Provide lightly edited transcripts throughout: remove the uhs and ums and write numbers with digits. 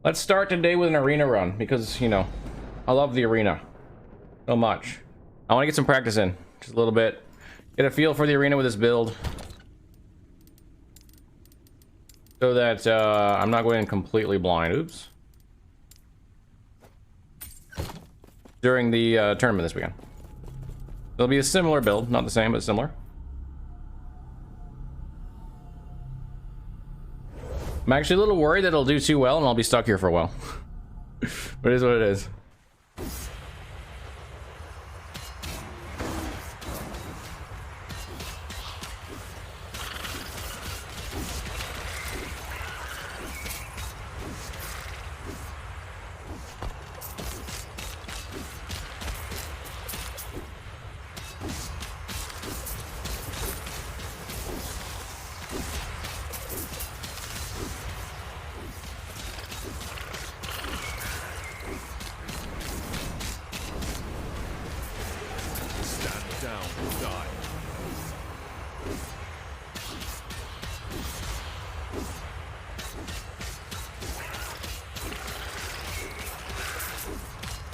Let's start today with an arena run, because, you know, I love the arena so much. I want to get some practice in, just a little bit. Get a feel for the arena with this build. So that I'm not going in completely blind. Oops. During the tournament this weekend. It'll be a similar build, not the same, but similar. I'm actually a little worried that it'll do too well and I'll be stuck here for a while. But it is what it is.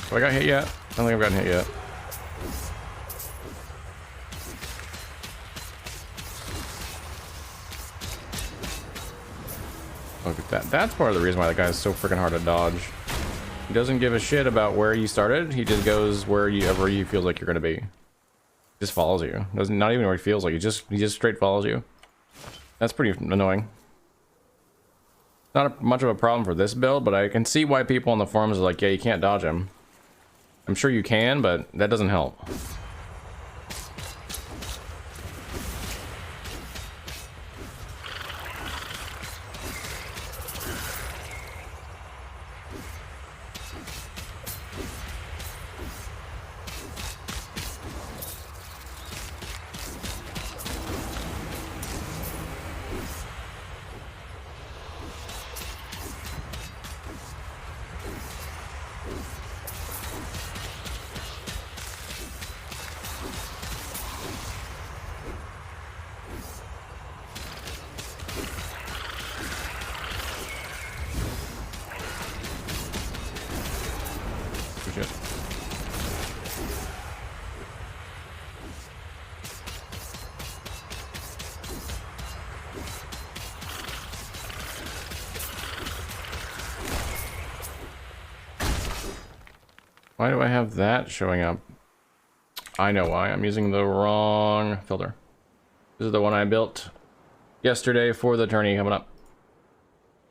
Have I got hit yet? I don't think I've gotten hit yet. Look at that. That's part of the reason why that guy is so freaking hard to dodge. He doesn't give a shit about where you started. He just goes wherever he feels like you're gonna be. He just follows you. Doesn't, not even where he feels like. He just straight follows you. That's pretty annoying. Not much of a problem for this build, but I can see why people on the forums are like, yeah, you can't dodge him. I'm sure you can, but that doesn't help. Why do I have that showing up? I know why. I'm using the wrong filter. This is the one I built yesterday for the tourney coming up.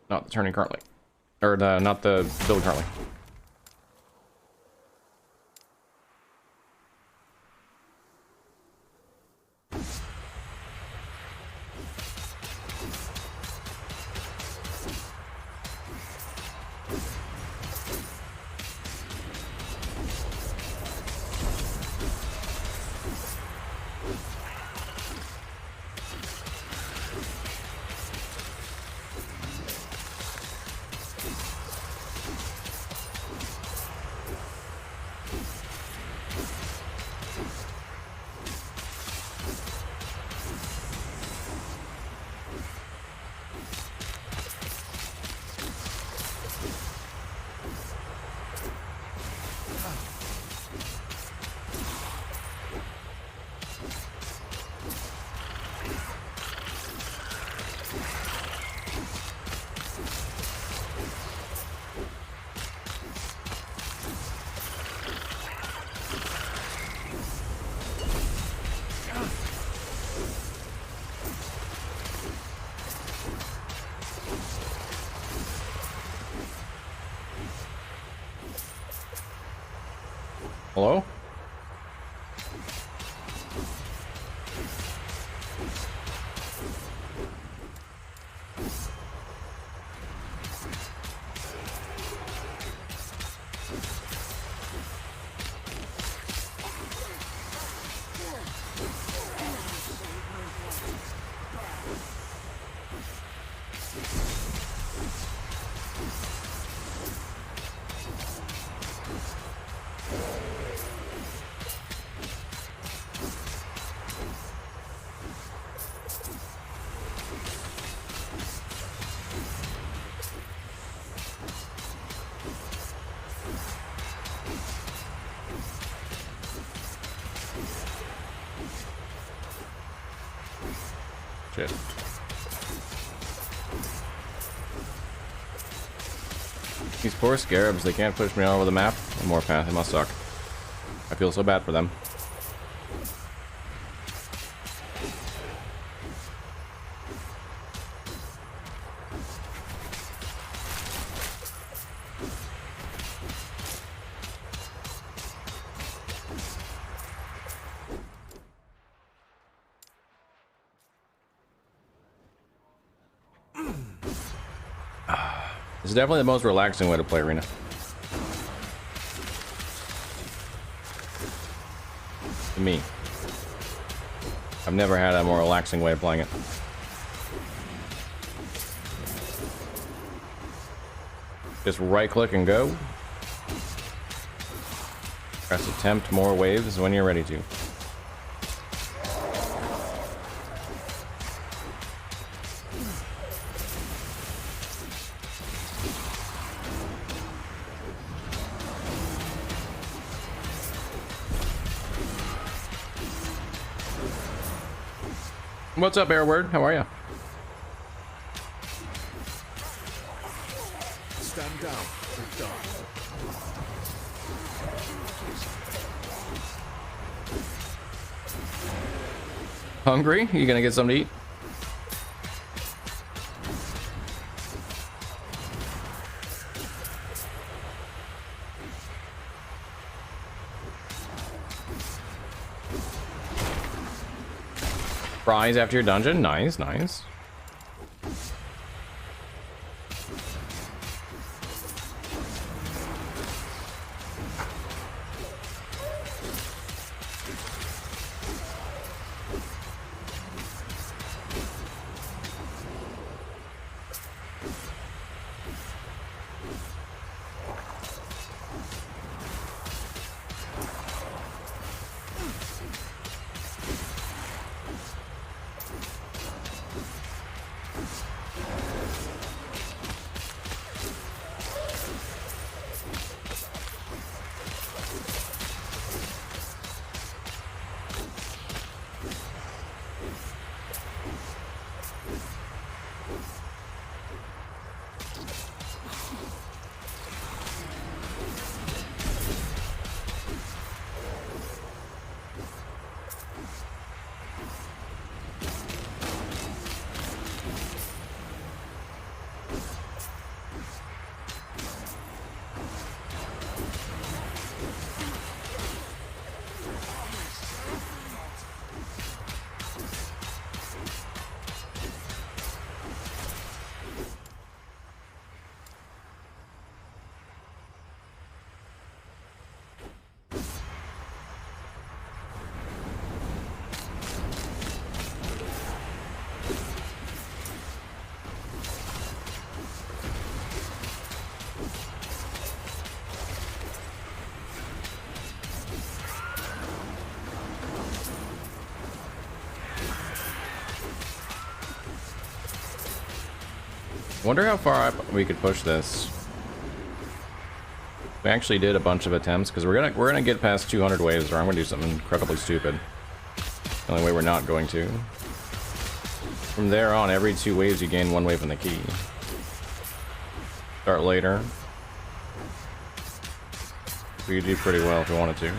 Not the tourney currently. Or not the build currently. Hello? Shit. These poor scarabs, they can't push me all over the map. And Warpath, it must suck. I feel so bad for them. This is definitely the most relaxing way to play Arena. To me. I've never had a more relaxing way of playing it. Just right click and go. Press attempt more waves when you're ready to. What's up, Airword? How are you? Stand down or die. Hungry? You gonna get something to eat? Fries after your dungeon? Nice, nice. Wonder how far up we could push this. We actually did a bunch of attempts because we're gonna get past 200 waves, or I'm gonna do something incredibly stupid. The only way we're not going to. From there on, every 2 waves you gain 1 wave in the key. Start later. We could do pretty well if we wanted to.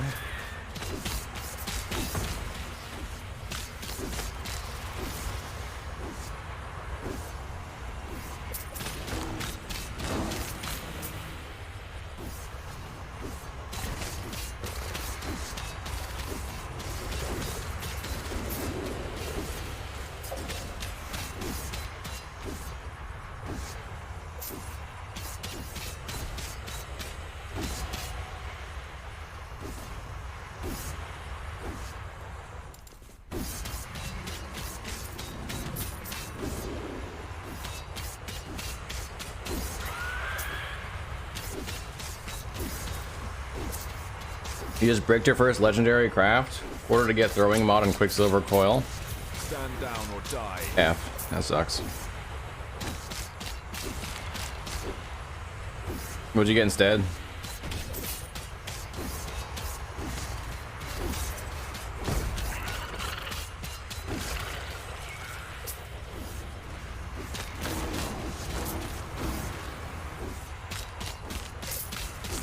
You just bricked your first legendary craft? Order to get throwing mod and Quicksilver coil. Stand down or die. F. That sucks. What'd you get instead?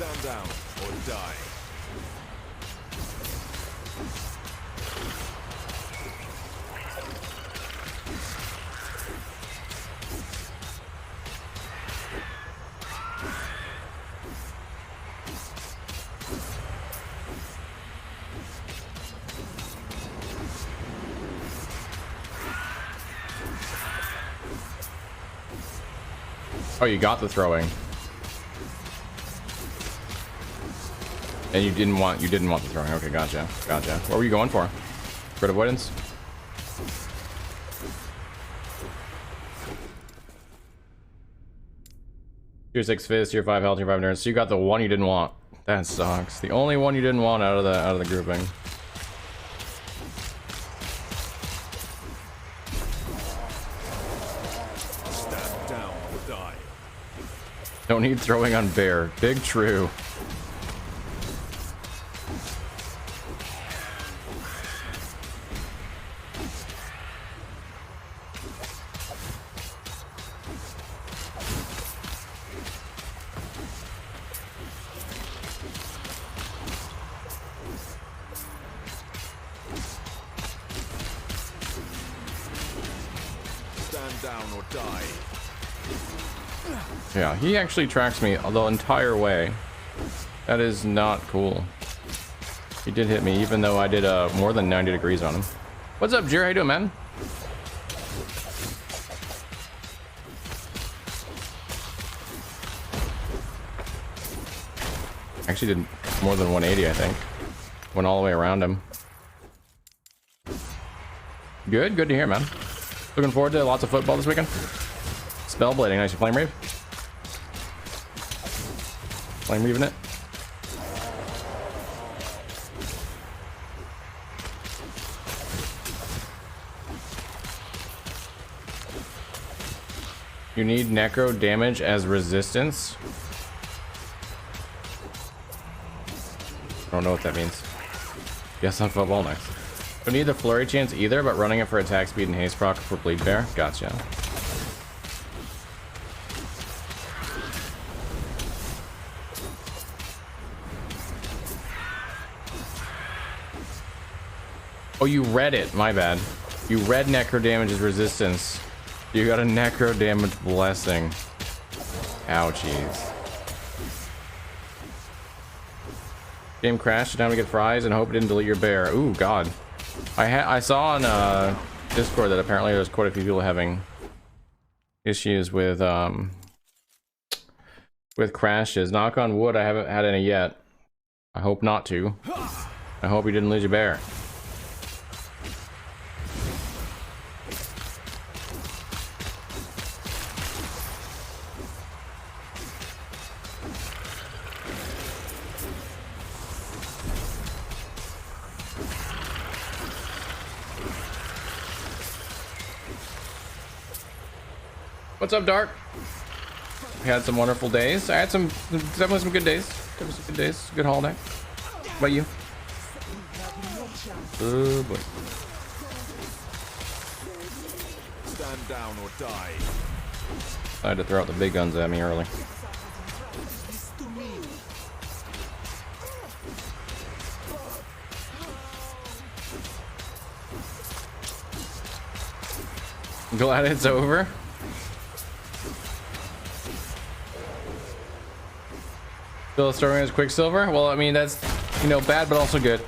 Stand down or die. Oh, you got the throwing. And you didn't want the throwing. Okay, gotcha. Gotcha. What were you going for? Crit avoidance? Tier 6 fist, tier 5 health, tier 5 endurance. So you got the one you didn't want. That sucks. The only one you didn't want out of the grouping. Stand down or die. Don't need throwing on bear. Big true. Stand down or die. Yeah, he actually tracks me the entire way. That is not cool. He did hit me, even though I did more than 90 degrees on him. What's up, Jer? How you doing, man? Actually did more than 180, I think. Went all the way around him. Good to hear, man. Looking forward to lots of football this weekend. Spellblading, nice. Flame Reave? Flame Reaving it? You need necro damage as resistance? I don't know what that means. Yes, on football, nice. Don't need the flurry chance either, but running it for attack speed and haste proc for bleed bear. Gotcha. Oh, you read it. My bad. You read necro damage as resistance. You got a necro damage blessing. Ouchies. Game crashed. Time to get fries and hope it didn't delete your bear. Ooh, God. I saw on Discord that apparently there's quite a few people having issues with crashes. Knock on wood, I haven't had any yet. I hope not to. I hope you didn't lose your bear. What's up, Dark? We had some wonderful days. I had definitely some good days. Definitely some good days. Good holiday. What about you? Oh boy. Stand down or die. I had to throw out the big guns at me early. Glad it's over. Still starting as Quicksilver? Well, I mean, that's, you know, bad, but also good.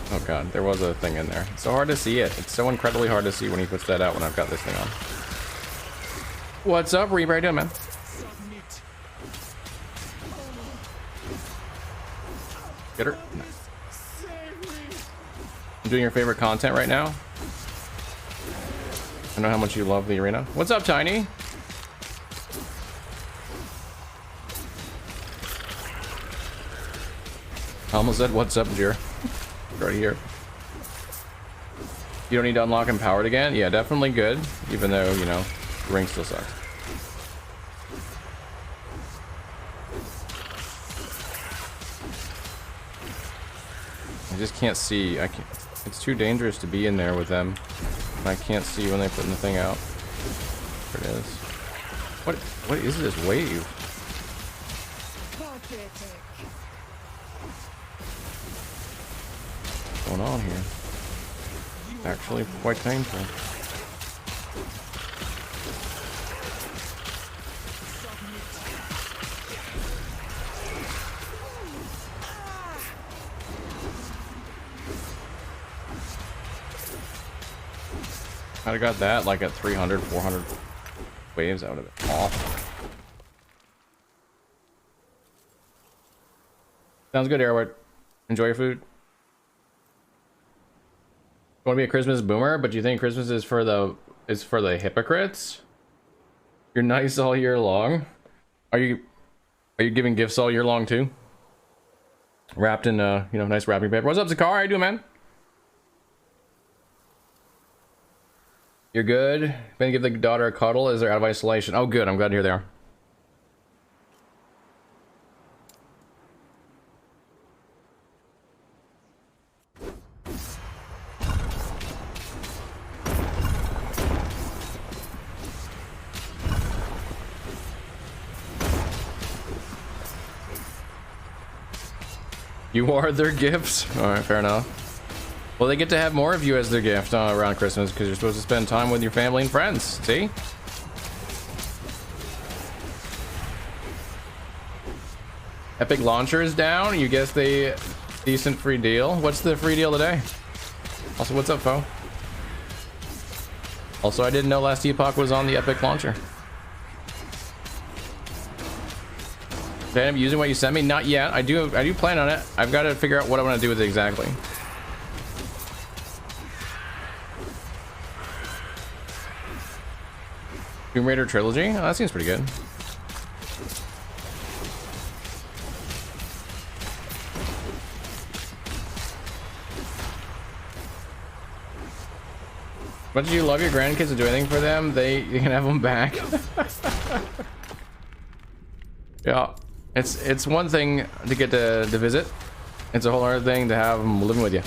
Oh god, there was a thing in there. It's so hard to see it. It's so incredibly hard to see when he puts that out when I've got this thing on. What's up, Reaper? How you doing, man? Get her? No. I'm doing your favorite content right now. I know how much you love the arena. What's up, Tiny? I almost said, what's up, Jer? Right here. You don't need to unlock Empowered again? Yeah, definitely good. Even though, you know, the ring still sucks. I just can't see. It's too dangerous to be in there with them. I can't see when they put the thing out. There it is. What is this wave? What's going on here? Actually quite painful. I'd have got that like at 300, 400 waves. That would have been awful. Sounds good, Airwood. Enjoy your food. You want to be a Christmas boomer, but you think Christmas is for the hypocrites? You're nice all year long. Are you giving gifts all year long too? Wrapped in you know, nice wrapping paper. What's up, Zakar? How you doing, man? You're good. Gonna give the daughter a cuddle as they're out of isolation. Oh, good. I'm glad to hear they are. You are their gifts? Alright, fair enough. Well, they get to have more of you as their gift around Christmas because you're supposed to spend time with your family and friends. See? Epic Launcher is down. You guess the decent free deal. What's the free deal today? Also, what's up, Fo? Also, I didn't know Last Epoch was on the Epic Launcher. Did I end up using what you sent me? Not yet. I do plan on it. I've got to figure out what I want to do with it exactly. Tomb Raider trilogy? Oh, that seems pretty good. But do you love your grandkids and do anything for them? You can have them back. Yeah, it's one thing to get to visit. It's a whole other thing to have them living with you.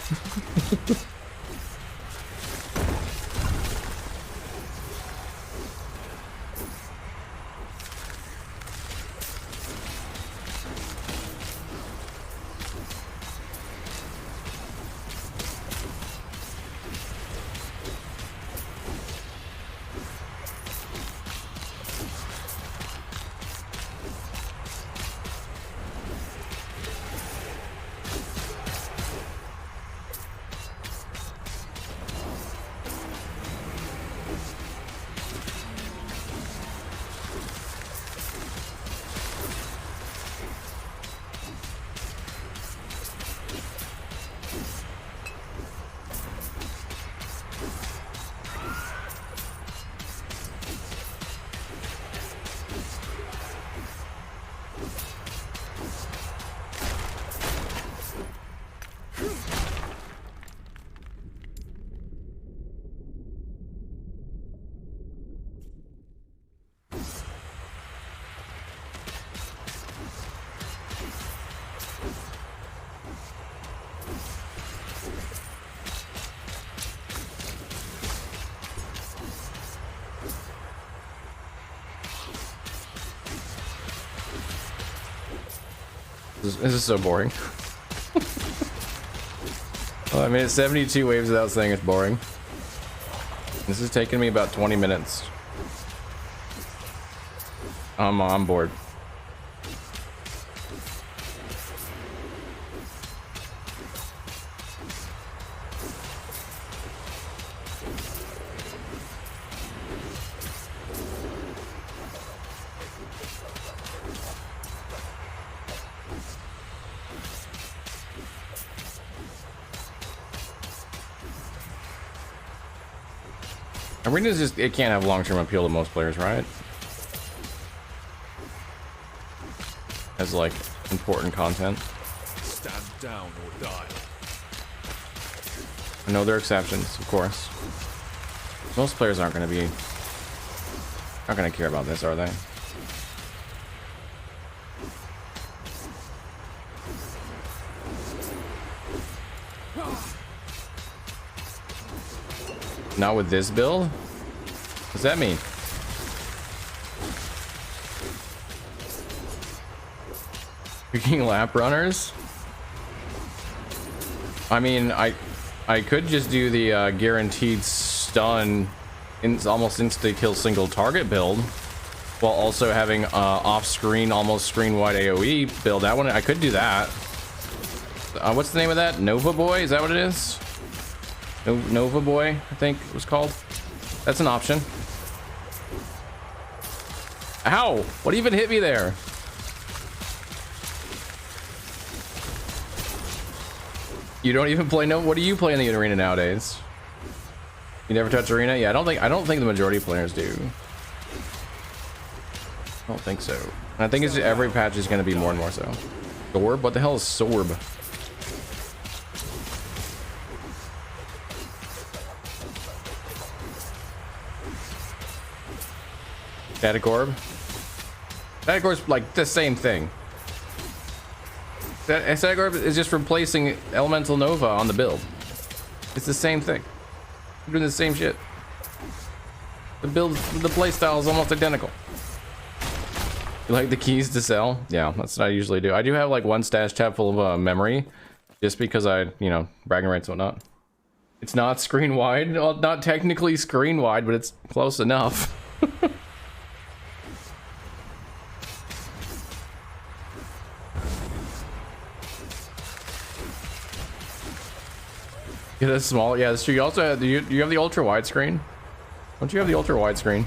This is so boring. Well, I mean, it's 72 waves without saying it's boring. This is taking me about 20 minutes. I'm bored. Arena's just, it can't have long-term appeal to most players, right? As like important content. Stand down or die. I know there are exceptions, of course. Most players aren't going to care about this, are they? Not with this build? What does that mean? Freaking lap runners? I mean, I could just do the guaranteed stun, almost insta kill single target build, while also having off-screen, almost screen-wide AoE build. That one, I could do that. What's the name of that? Nova Boy? Is that what it is? Nova Boy, I think it was called. That's an option. Ow! What even hit me there? You don't even play What do you play in the arena nowadays? You never touch arena? Yeah, I don't think the majority of players do. I don't think so. And I think it's every patch is going to be more and more so. Sorb? What the hell is Sorb? Static Orb? Static Orb's like the same thing. Static Orb is just replacing Elemental Nova on the build. It's the same thing. We're doing the same shit. The playstyle is almost identical. You like the keys to sell? Yeah, that's what I usually do. I do have like one stash tab full of memory, just because bragging rights and whatnot. It's not screen wide, well, not technically screen wide, but it's close enough. Get a small, yeah, that's true. You also have you have the ultra wide screen. Don't you have the ultra wide screen?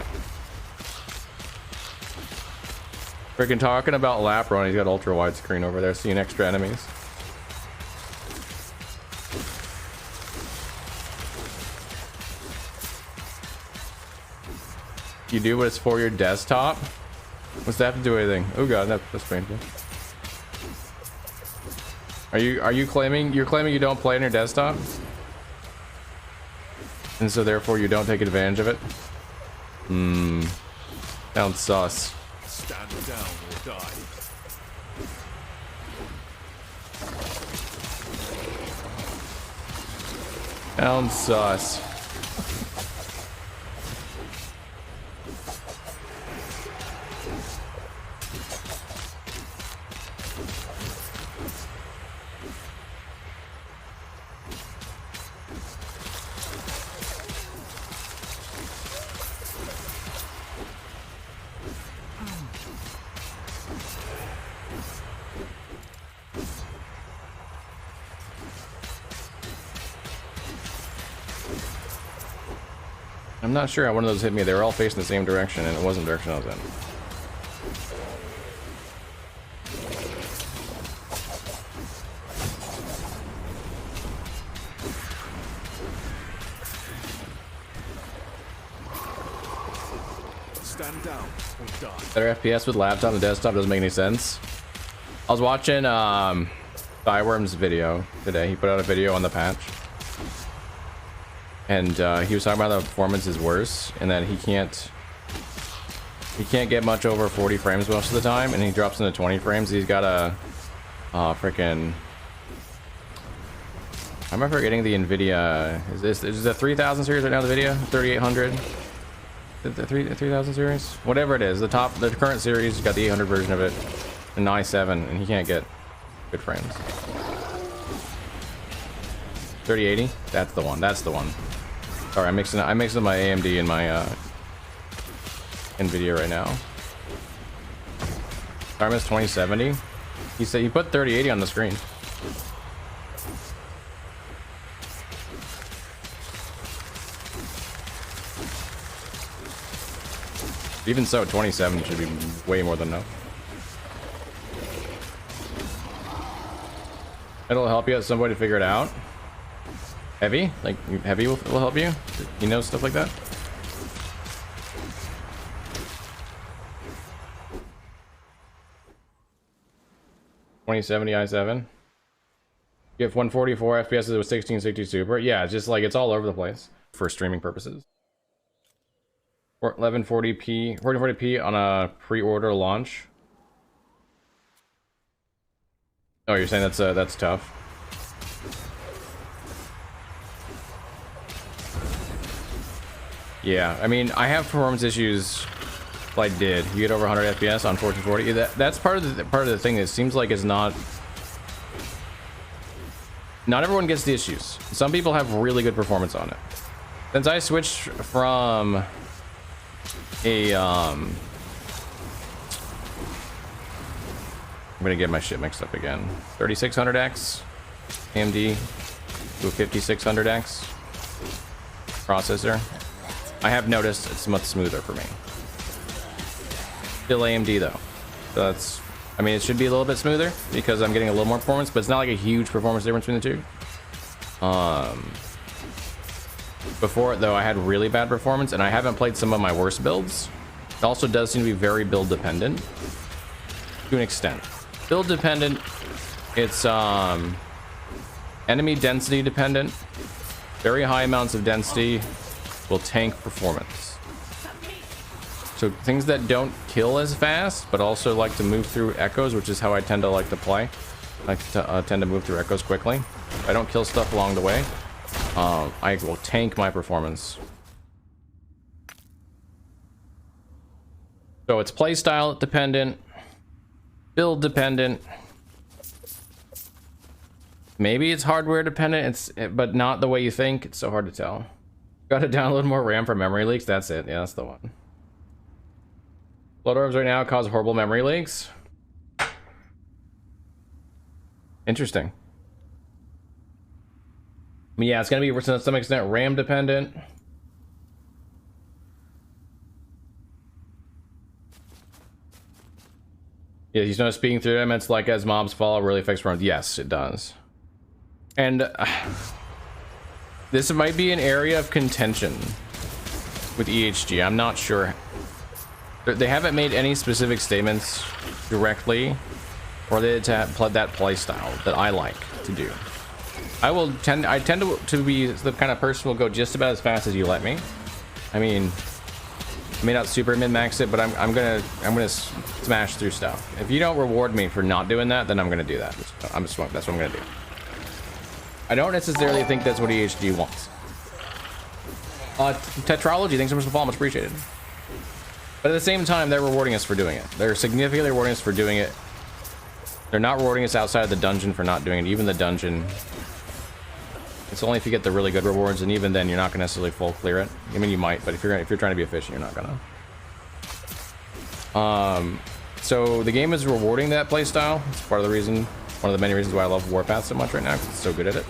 Freaking talking about lap run, he's got ultra wide screen over there, seeing extra enemies. You do what it's for your desktop? What's that have to do with anything? Oh god, that's painful. Are you claiming you don't play on your desktop? And so therefore you don't take advantage of it? Sounds sus. Stand down or die. Sounds sus. I'm not sure how one of those hit me. They were all facing the same direction, and it wasn't the direction I was in. Stand down or die. Better FPS with laptop and desktop doesn't make any sense. I was watching Thyworm's video today. He put out a video on the patch. And he was talking about the performance is worse, and that he can't get much over 40 frames most of the time, and he drops into 20 frames. He's got a freaking, I remember getting the Nvidia, is the 3000 series right now, the video 3800, the 3000 series, whatever it is, the current series got the 800 version of it, an i7, and he can't get good frames. 3080, that's the one. Sorry, I'm mixing my AMD and my Nvidia right now. Arm is 2070. He said he put 3080 on the screen. Even so, 2070 should be way more than enough. It'll help you at some way to figure it out. Heavy? Like, Heavy will help you? He knows stuff like that? i7. You have 144 FPS with 1660 Super. Yeah, it's just like, it's all over the place for streaming purposes. 1440p on a pre-order launch. Oh, you're saying that's tough. Yeah, I mean, I have performance issues. I did. You get over 100 FPS on 1440. That's part of the thing. It seems like it's not everyone gets the issues. Some people have really good performance on it. Since I switched from a I'm gonna get my shit mixed up again. 3600X AMD to a 5600X processor. I have noticed it's much smoother for me. Still AMD though. So that's, I mean, it should be a little bit smoother because I'm getting a little more performance, but it's not like a huge performance difference between the two. Before it though, I had really bad performance, and I haven't played some of my worst builds. It also does seem to be very build dependent to an extent. Build dependent, it's enemy density dependent. Very high amounts of density will tank performance. So things that don't kill as fast, but also like to move through echoes, which is how I tend to like to play. I tend to move through echoes quickly. If I don't kill stuff along the way, I will tank my performance. So it's playstyle dependent, build dependent. Maybe it's hardware dependent, but not the way you think. It's so hard to tell. Got to download more RAM for memory leaks. That's it. Yeah, that's the one. Blood orbs right now cause horrible memory leaks. Interesting. I mean, yeah, it's gonna be to some extent RAM dependent. Yeah, you know, speaking through them, it's like as mobs fall, it really affects RAM. Yes, it does. And this might be an area of contention with EHG. I'm not sure. They haven't made any specific statements directly, or they to play that play style that I like to do. I tend to be the kind of person who will go just about as fast as you let me. I mean, I may not super min-max it, but I'm gonna smash through stuff. If you don't reward me for not doing that, then I'm gonna do that. That's what I'm gonna do. I don't necessarily think that's what EHG wants. Tetralogy, thanks so much for the follow, much appreciated. But at the same time, they're rewarding us for doing it. They're significantly rewarding us for doing it. They're not rewarding us outside of the dungeon for not doing it. Even the dungeon, it's only if you get the really good rewards, and even then, you're not gonna necessarily full clear it. I mean, you might, but if you're trying to be efficient, you're not gonna. So the game is rewarding that playstyle. It's part of the reason, one of the many reasons why I love Warpath so much right now, because it's so good at it.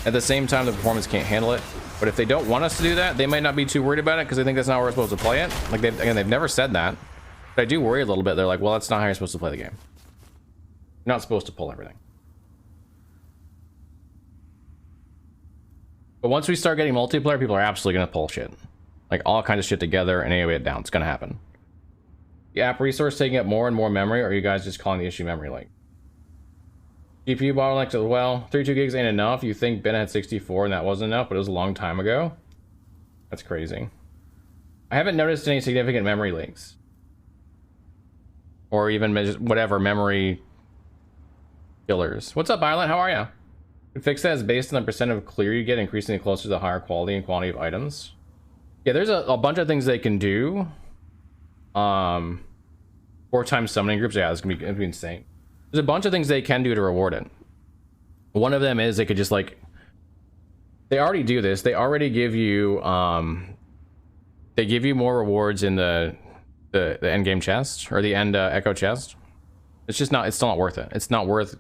At the same time, the performance can't handle it. But if they don't want us to do that, they might not be too worried about it because they think that's not where we're supposed to play it. Like, they've never said that. But I do worry a little bit. They're like, well, that's not how you're supposed to play the game. You're not supposed to pull everything. But once we start getting multiplayer, people are absolutely going to pull shit. Like, all kinds of shit together and anyway it down. It's going to happen. The app resource taking up more and more memory, or are you guys just calling the issue memory leak? GPU bottlenecks as well. 32 gigs ain't enough. You think Ben had 64 and that wasn't enough, but it was a long time ago. That's crazy. I haven't noticed any significant memory leaks. Or even whatever memory killers. What's up, Island? How are ya? Fix that is based on the percent of clear you get, increasingly closer to the higher quality and quantity of items. Yeah, there's a bunch of things they can do. 4 times summoning groups. Yeah, it's gonna be insane. There's a bunch of things they can do to reward it. One of them is they could just like, they already do this. They already give you they give you more rewards in the end game chest, or the end echo chest. It's just not, it's still not worth it. It's not worth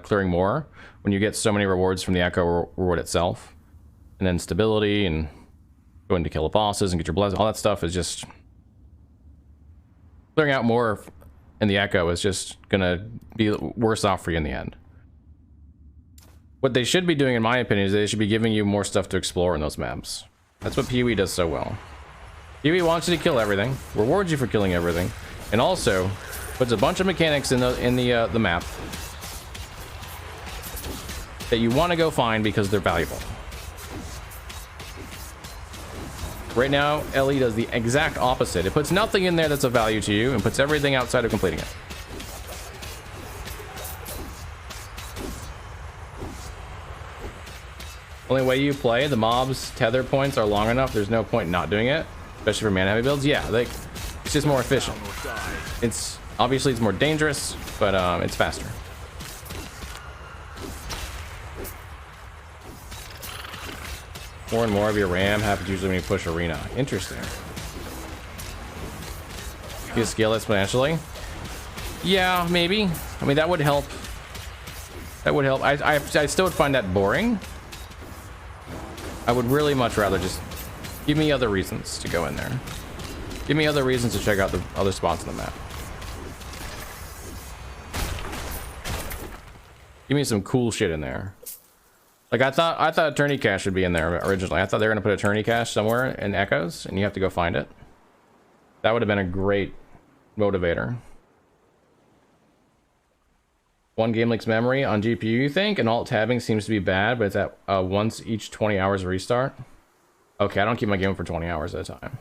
clearing more when you get so many rewards from the echo reward itself. And then stability and going to kill the bosses and get your blessing, all that stuff is just clearing out more in the echo is just gonna be worse off for you in the end. What they should be doing, in my opinion, is they should be giving you more stuff to explore in those maps. That's what PoE does so well. PoE wants you to kill everything, rewards you for killing everything, and also puts a bunch of mechanics in the map that you want to go find because they're valuable. Right now, LE does the exact opposite. It puts nothing in there that's of value to you and puts everything outside of completing it. Only way you play, the mobs tether points are long enough. There's no point not doing it, especially for mana heavy builds. Yeah, like it's just more efficient. It's obviously it's more dangerous, but it's faster. More and more of your RAM happens usually when you push arena. Interesting. You scale exponentially. Yeah, maybe. I mean, that would help. That would help. I still would find that boring. I would really much rather just give me other reasons to go in there. Give me other reasons to check out the other spots on the map. Give me some cool shit in there. Like I thought attorney cache would be in there originally. I thought they were gonna put attorney cache somewhere in Echoes, and you have to go find it. That would have been a great motivator. One game leaks memory on GPU, you think? And alt tabbing seems to be bad, but it's at once each 20 hours restart. Okay, I don't keep my game for 20 hours at a time.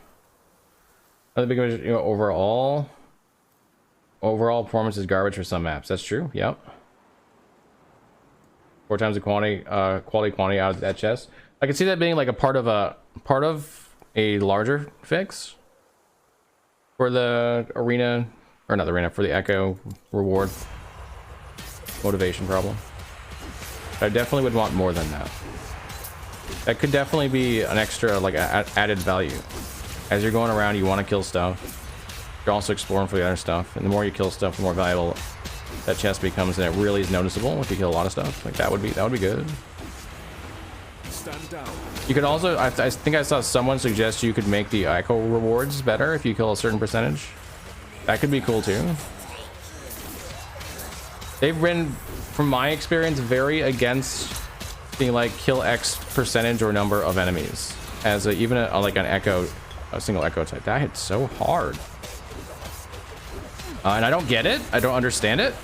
Another big, you know, overall performance is garbage for some maps. That's true. Yep. 4 times the quantity out of that chest. I can see that being like a part of a larger fix for the arena, or not the arena, for the Echo reward motivation problem. I definitely would want more than that. That could definitely be an extra, like, added value. As you're going around, you want to kill stuff. You're also exploring for the other stuff, and the more you kill stuff, the more valuable that chest becomes, and it really is noticeable if you kill a lot of stuff. Like that would be good. Stand down. You could also, I think I saw someone suggest you could make the Echo rewards better if you kill a certain percentage. That could be cool too. They've been, from my experience, very against being like kill X percentage or number of enemies as even like an Echo, a single Echo type. That hits so hard. And I don't get it. I don't understand it.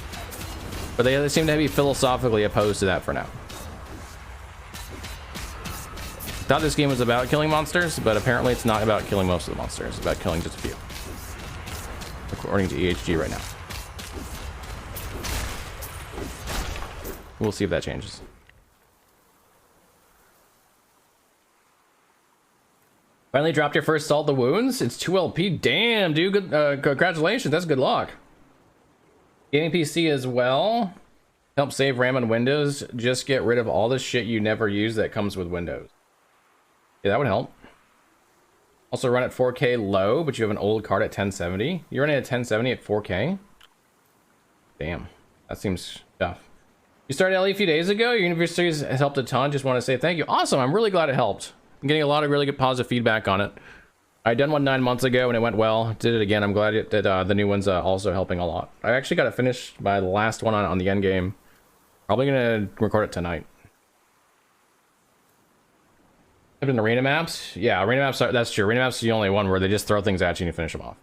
But they seem to be philosophically opposed to that for now. Thought this game was about killing monsters, but apparently it's not about killing most of the monsters. It's about killing just a few. According to EHG right now. We'll see if that changes. Finally dropped your first Salt the Wounds. It's 2 LP. Damn, dude. Good, congratulations. That's good luck. Gaming PC as well. Help save RAM on Windows. Just get rid of all the shit you never use that comes with Windows. Yeah, that would help. Also run at 4K low, but you have an old card at 1070. You're running at 1070 at 4K? Damn. That seems tough. You started LE a few days ago. Your university has helped a ton. Just want to say thank you. Awesome. I'm really glad it helped. I'm getting a lot of really good positive feedback on it. I done one 9 months ago and it went well. Did it again. I'm glad that the new one's also helping a lot. I actually got to finish my last one on the end game. Probably gonna record it tonight. In arena maps, yeah, arena maps that's true. Arena maps is the only one where they just throw things at you and you finish them off.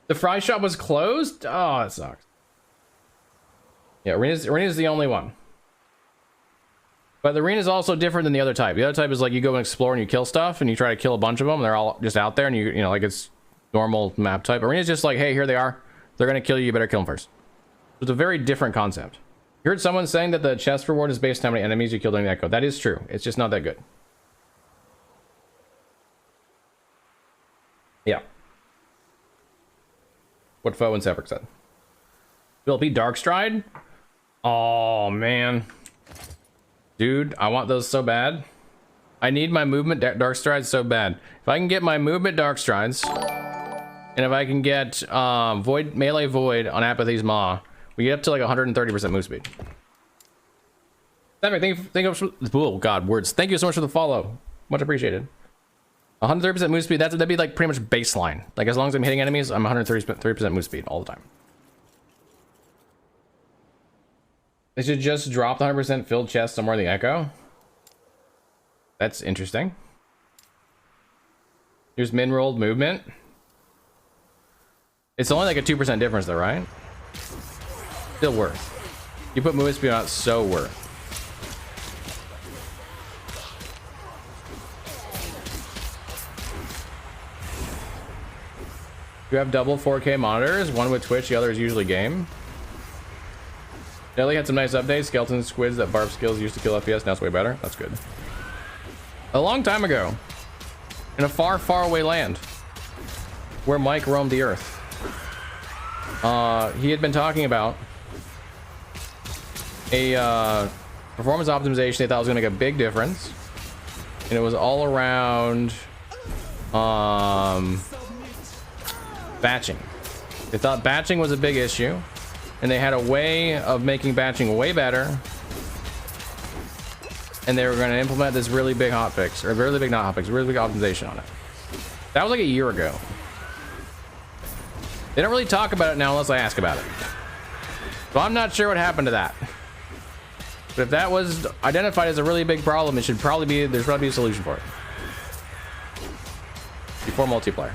The fry shop was closed. Oh, it sucks. Yeah, arena's the only one. But the arena is also different than the other type. The other type is like you go and explore and you kill stuff and you try to kill a bunch of them. And they're all just out there and you know, like it's normal map type. Arena's just like, hey, here they are. They're going to kill you. You better kill them first. It's a very different concept. You heard someone saying that the chest reward is based on how many enemies you kill during the Echo. That is true. It's just not that good. Yeah. What Foe and Sephiroth said. Will it be Darkstride? Oh, man. Dude, I want those so bad. I need my movement Darkstrides so bad. If I can get my movement Darkstrides, and if I can get melee Void on Apathy's Maw, we get up to like 130% move speed. Thank you for, oh god, words. Thank you so much for the follow. Much appreciated. 130% move speed, that'd be like pretty much baseline. Like as long as I'm hitting enemies, I'm 130% move speed all the time. They should just drop the 100% filled chest somewhere in the Echo. That's interesting. Here's min rolled movement. It's only like a 2% difference though, right? Still worth. You put movement speed on, it's so worth. You have double 4K monitors, one with Twitch, the other is usually game. Nelly had some nice updates. Skeleton squids that barf skills used to kill FPS. Now it's way better. That's good. A long time ago, in a far, far away land, where Mike roamed the earth, he had been talking about a performance optimization they thought was going to make a big difference, and it was all around batching. They thought batching was a big issue, and they had a way of making batching way better, and they were going to implement this really big hotfix, or really big, not hotfix, really big optimization on it. That was like a year ago. They don't really talk about it now unless I ask about it, so I'm not sure what happened to that. But if that was identified as a really big problem, it should probably be, there's probably a solution for it before multiplayer.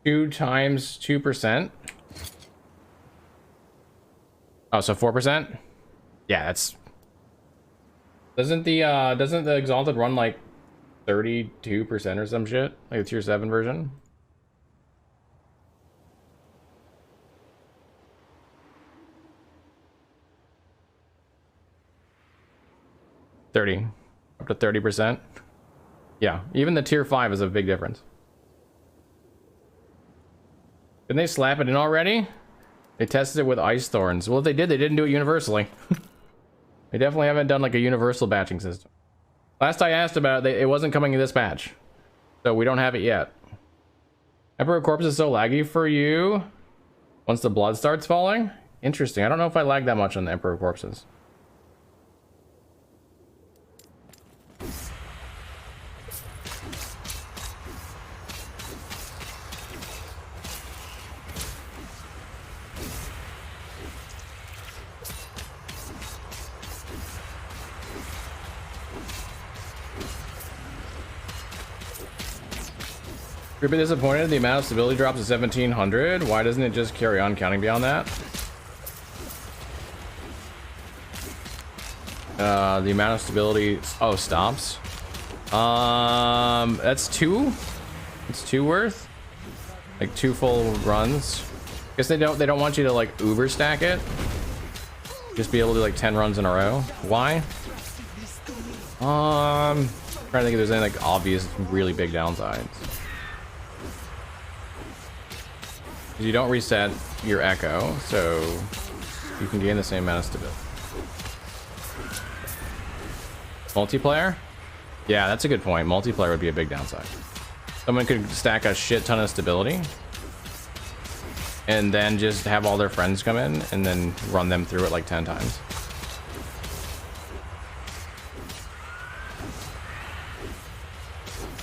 Two times 2%. Oh, so 4%. Yeah, that's. Doesn't the Exalted run like 32% or some shit, like the tier 7 version? Up to 30%. Yeah, even the tier 5 is a big difference. Didn't they slap it in already? They tested it with ice thorns. Well, if they did, they didn't do it universally. They definitely haven't done like a universal batching system. Last I asked about it, it wasn't coming in this patch, so we don't have it yet. Emperor Corpse is so laggy for you once the blood starts falling? Interesting. I don't know if I lag that much on the Emperor Corpses. You're a bit disappointed the amount of stability drops to 1700. Why doesn't it just carry on counting beyond that? The amount of stability, oh, stops. That's 2. It's 2 worth, like 2 full runs. Guess they don't want you to like uber stack it. Just be able to do like 10 runs in a row. Why? Trying to think if there's any like obvious really big downsides. You don't reset your echo, so you can gain the same amount of stability. Multiplayer? Yeah, that's a good point. Multiplayer would be a big downside. Someone could stack a shit ton of stability and then just have all their friends come in and then run them through it like 10 times.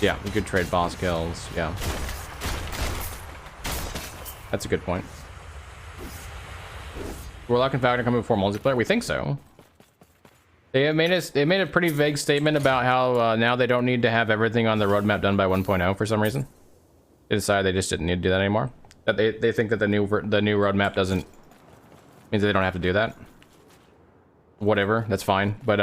Yeah, we could trade boss kills. Yeah. That's a good point. Warlock and Falcon coming before multiplayer? We think so. They made a pretty vague statement about how now they don't need to have everything on the roadmap done by 1.0 for some reason. They decided they just didn't need to do that anymore. That they think that the new roadmap doesn't means they don't have to do that. Whatever, that's fine. But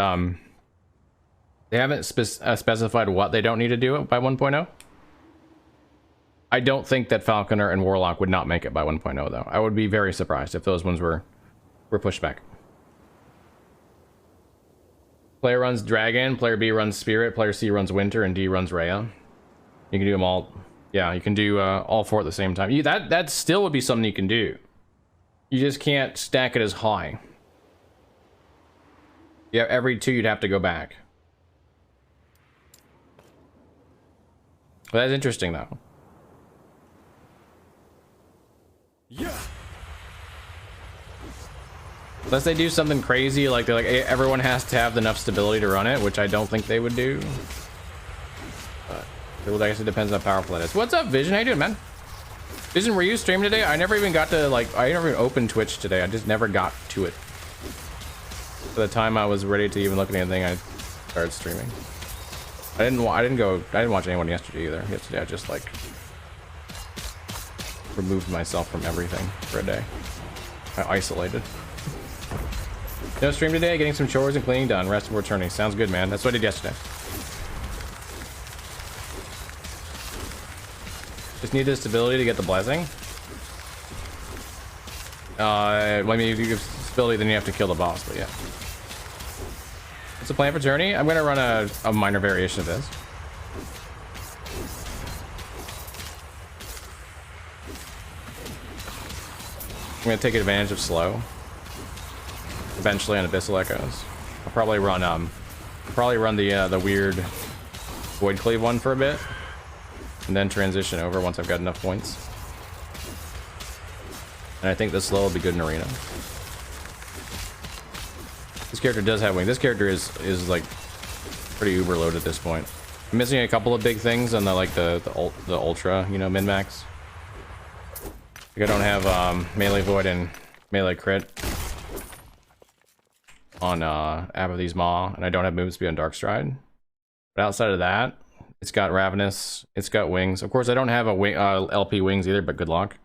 they haven't specified what they don't need to do it by 1.0. I don't think that Falconer and Warlock would not make it by 1.0 though. I would be very surprised if those ones were pushed back. Player runs Dragon, player B runs Spirit, player C runs Winter, and D runs Rhea. You can do them all. Yeah, you can do all 4 at the same time. That still would be something you can do. You just can't stack it as high. Yeah, every 2 you'd have to go back. Well, that's interesting though. Yeah. Unless they do something crazy, like they're like, hey, everyone has to have enough stability to run it, which I don't think they would do. But I guess it depends on how powerful it is. What's up, Vision? How you doing, man? Vision, were you streaming today? I never even got to like, I never even opened Twitch today. I just never got to it. By the time I was ready to even look at anything, I started streaming. I didn't watch anyone yesterday either. Yesterday I just like removed myself from everything for a day. I isolated. No stream today, getting some chores and cleaning done. Rest before turning. Sounds good, man. That's what I did yesterday. Just need the stability to get the blessing. I mean, if you give stability, then you have to kill the boss, but yeah. What's the plan for Journey? I'm gonna run a minor variation of this. I'm gonna take advantage of slow. Eventually on Abyssal Echoes. I'll probably run the weird Void Cleave one for a bit. And then transition over once I've got enough points. And I think the slow will be good in arena. This character does have wings. This character is like pretty uber loaded at this point. I'm missing a couple of big things on the ultra, you know, min max. I don't have melee void and melee crit on Abathie's Maw, and I don't have movement speed on Darkstride. But outside of that, it's got Ravenous, it's got wings. Of course, I don't have a wing, LP wings either, but good luck.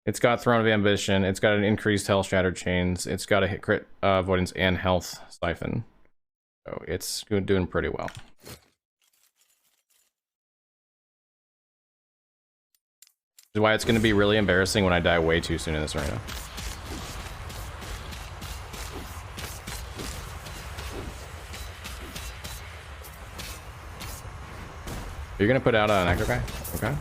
It's got Throne of Ambition, it's got an increased Hell Shattered Chains, it's got a hit crit avoidance and health siphon. So it's doing pretty well. This is why it's going to be really embarrassing when I die way too soon in this arena. You're going to put out an actor guy? Okay.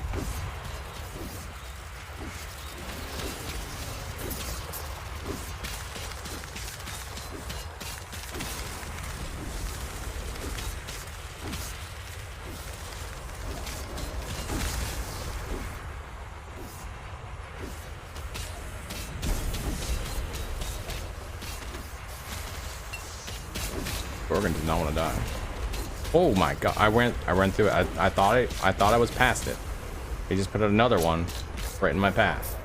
Gorgon did not want to die. Oh my god! I went through it. I thought I was past it. He just put another one right in my path.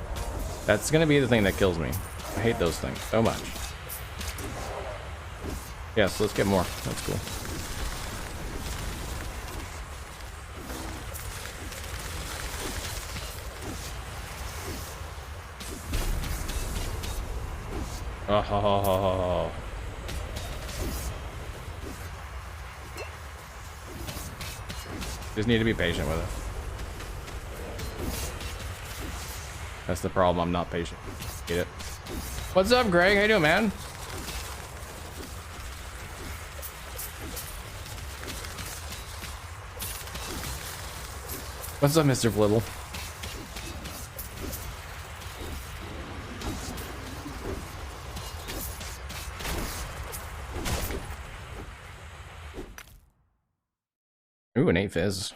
That's gonna be the thing that kills me. I hate those things so much. Yeah, so let's get more. That's cool. Oh. Just need to be patient with it. That's the problem. I'm not patient. Get it? What's up, Greg? How you doing, man? What's up, Mr. Flibble? Ooh, an 8 fizz.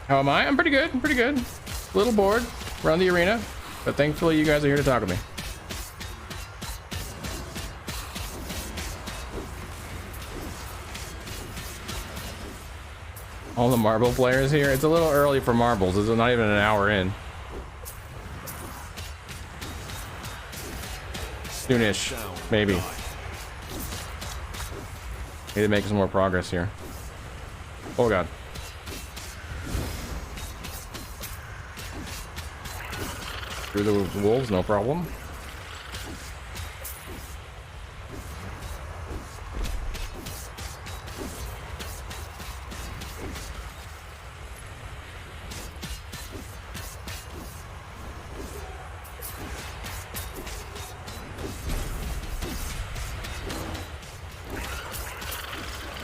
How am I? I'm pretty good. I'm pretty good. A little bored around the arena, but thankfully you guys are here to talk to me. All the marble players here. It's a little early for marbles. It's not even an hour in. Soonish, maybe. Need to make some more progress here. Oh god. Through the wolves, no problem.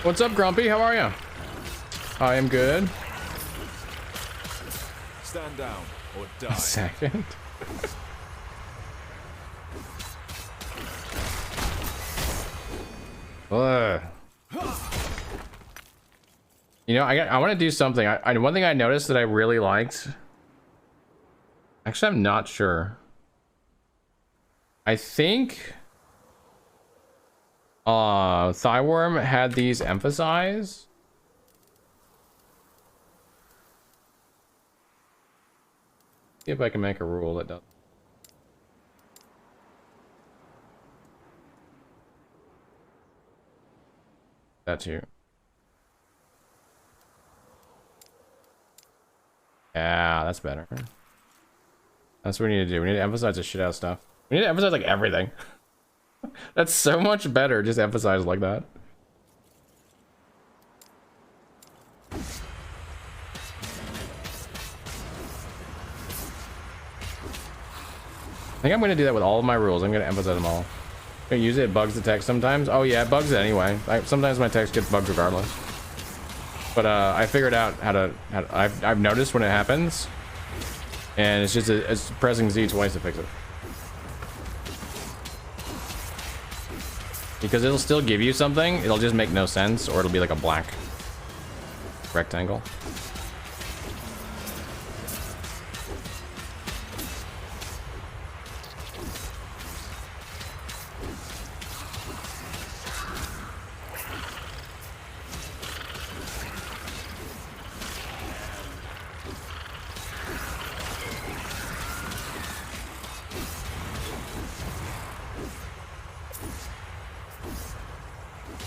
What's up, Grumpy? How are you? I am good. Stand down or die. A second. You know, I want to do something. One thing I noticed that I really liked. Actually, I'm not sure. I think Thighworm had these emphasize. See if I can make a rule that does. That too. Yeah, that's better. That's what we need to do. We need to emphasize the shit out of stuff. We need to emphasize like everything. That's so much better. Just emphasize like that. I think I'm gonna do that with all of my rules. I'm gonna emphasize them all. I'm gonna use it. It bugs the text sometimes. Oh yeah, it bugs it anyway. Sometimes my text gets bugged regardless. But I figured out how to I've noticed when it happens, and it's just it's pressing Z twice to fix it. Because it'll still give you something, it'll just make no sense, or it'll be like a black rectangle.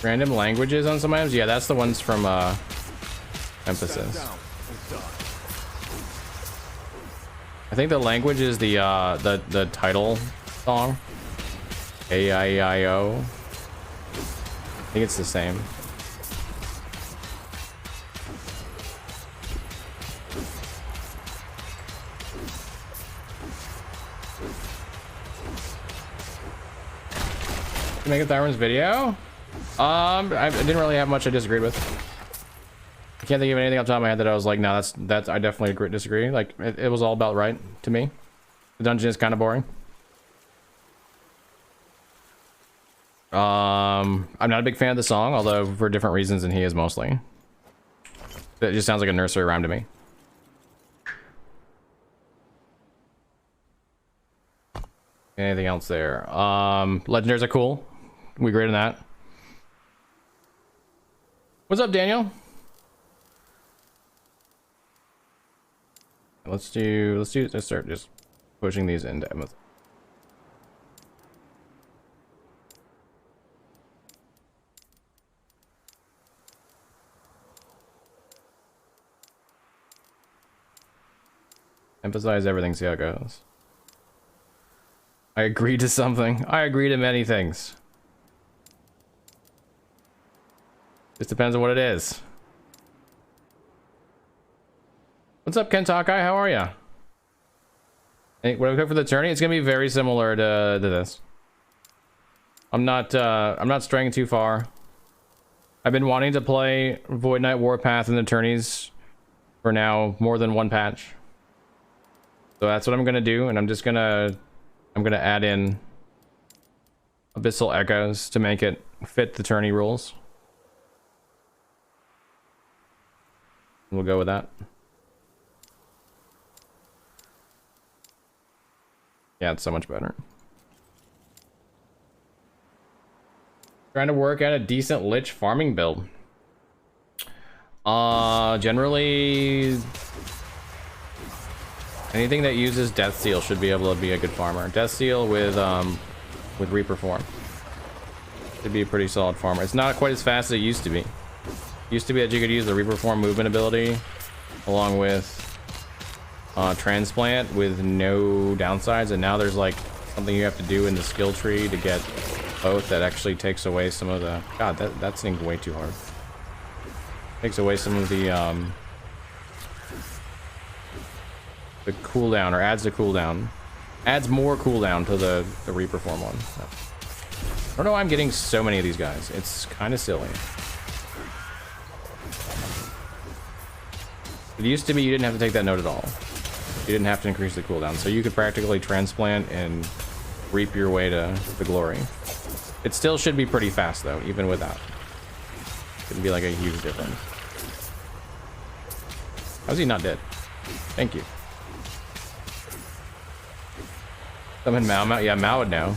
Random languages on some items? Yeah, that's the ones from emphasis. I think the language is the title song. A-I-E-I-O. I think it's the same. Make a Thyron's video? I didn't really have much I disagreed with. I can't think of anything off the top of my head that I was like, no, that's I definitely disagree. Like it was all about right to me. The dungeon is kind of boring. I'm not a big fan of the song, although for different reasons than he is mostly. It just sounds like a nursery rhyme to me. Anything else there? Legendaries are cool. We agree on that. What's up, Daniel? Let's start just pushing these into Emma. Emphasize everything, see how it goes. I agree to something. I agree to many things. Just depends on what it is. What's up, Kentakai? How are ya? Hey, what do we cook for the tourney? It's gonna be very similar to this. I'm not straying too far. I've been wanting to play Void Knight Warpath in the tourneys for now more than one patch. So that's what I'm gonna do, and I'm gonna add in Abyssal Echoes to make it fit the tourney rules. We'll go with that. Yeah, it's so much better. Trying to work out a decent lich farming build. Generally anything that uses Death Seal should be able to be a good farmer. Death Seal with Reaper form should be a pretty solid farmer. It's not quite as fast as it used to be. Used to be that you could use the Reaper form movement ability along with transplant with no downsides, and now there's like something you have to do in the skill tree to get both that actually takes away some of the that seems way too hard. Takes away some of the cooldown, or adds the cooldown, adds more cooldown to the Reaper form one. I don't know why I'm getting so many of these guys. It's kind of silly. It used to be you didn't have to take that note at all. You didn't have to increase the cooldown, so you could practically transplant and reap your way to the glory. It still should be pretty fast though, even without. Shouldn't be like a huge difference. How's he not dead? Thank you. Summon Mao. Yeah, Mao would know.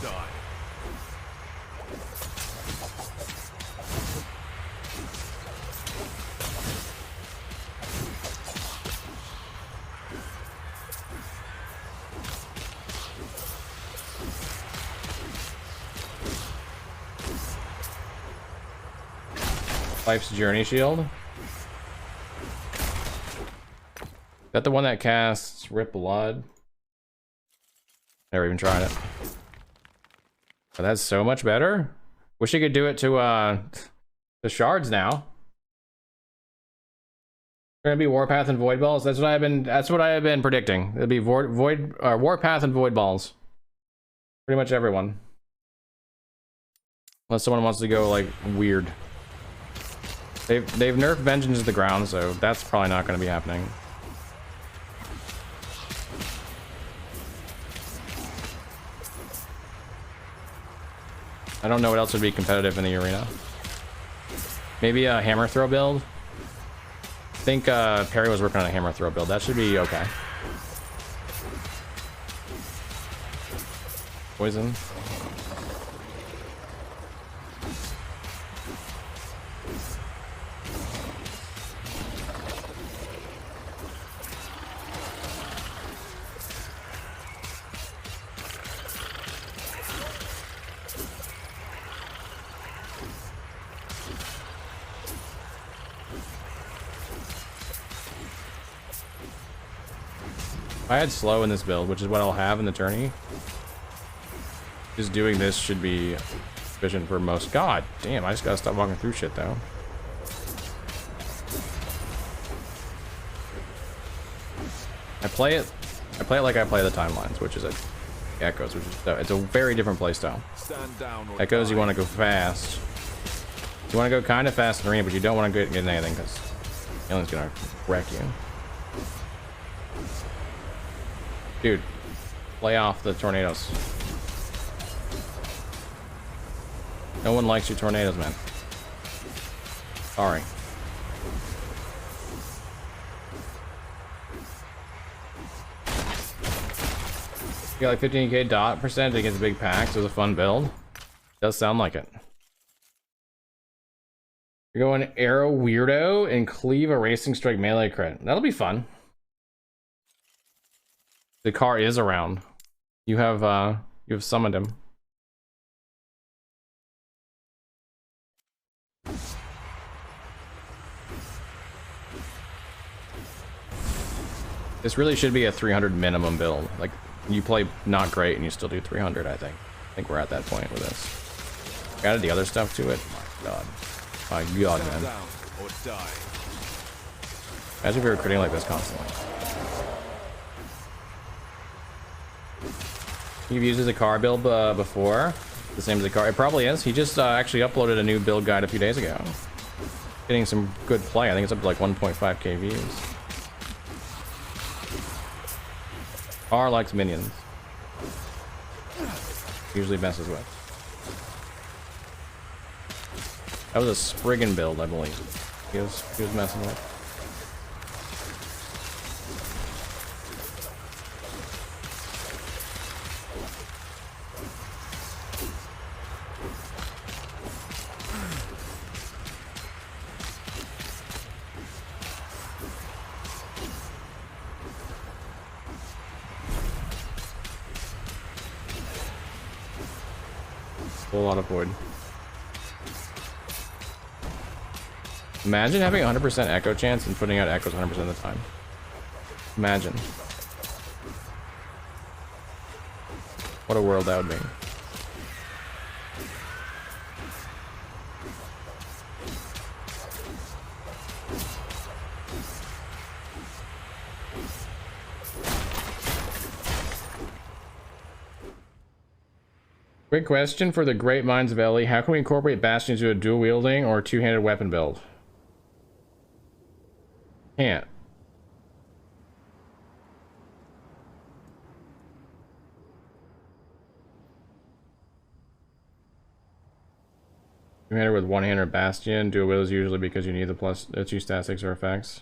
Life's Journey Shield. that the one that casts Rip Blood? Never even tried it. Oh, that's so much better. Wish you could do it to the shards now. Gonna be Warpath and Void Balls. That's what I have been predicting. It'll be Warpath and Void Balls. Pretty much everyone. Unless someone wants to go like weird. They've nerfed Vengeance to the ground, so that's probably not gonna be happening. I don't know what else would be competitive in the arena. Maybe a hammer throw build. I think Perry was working on a hammer throw build. That should be okay. Poison. I had slow in this build, which is what I'll have in the tourney. Just doing this should be sufficient for most. God damn, I just gotta stop walking through shit though. I play it like I play the timelines, which is Echoes, which is it's a very different play style. Echoes, you want to go fast. You want to go kind of fast in the arena, but you don't want to get anything because alien's gonna wreck you. Dude, lay off the tornadoes. No one likes your tornadoes, man. Sorry. You got like 15k dot percent against big packs. It was a fun build. Does sound like it. You're going Arrow Weirdo and cleave a Racing Strike melee crit. That'll be fun. The car is around. You have summoned him. This really should be a 300 minimum build. Like, you play not great and you still do 300, I think. I think we're at that point with this. Added the other stuff to it. My god. My god, man. Imagine if we were critting like this constantly. You've used as a car build before. The same as the car. It probably is. He just actually uploaded a new build guide a few days ago. Getting some good play. I think it's up to like 1.5k views. R likes minions. Usually messes with. That was a Spriggan build, I believe. He was messing with. A lot of void. Imagine having 100% echo chance and putting out echoes 100% of the time. Imagine. What a world that would be. Quick question for the great minds of Ellie. How can we incorporate Bastion into a dual wielding or two-handed weapon build? Can't. Two-handed with one-handed Bastion. Dual wield is usually because you need the plus two statistics or effects.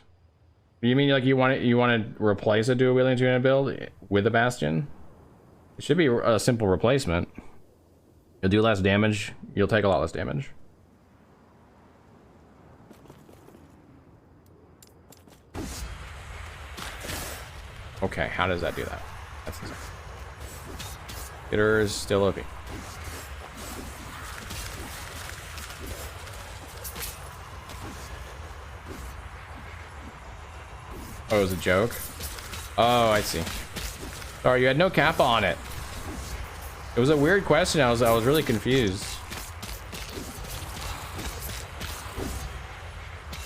You mean like you want to replace a dual wielding two-handed build with a Bastion? It should be a simple replacement. You'll do less damage. You'll take a lot less damage. Okay, how does that do that? That's insane. Hitter is still OP. Oh, it was a joke? Oh, I see. Sorry, you had no kappa on it. It was a weird question. I was really confused.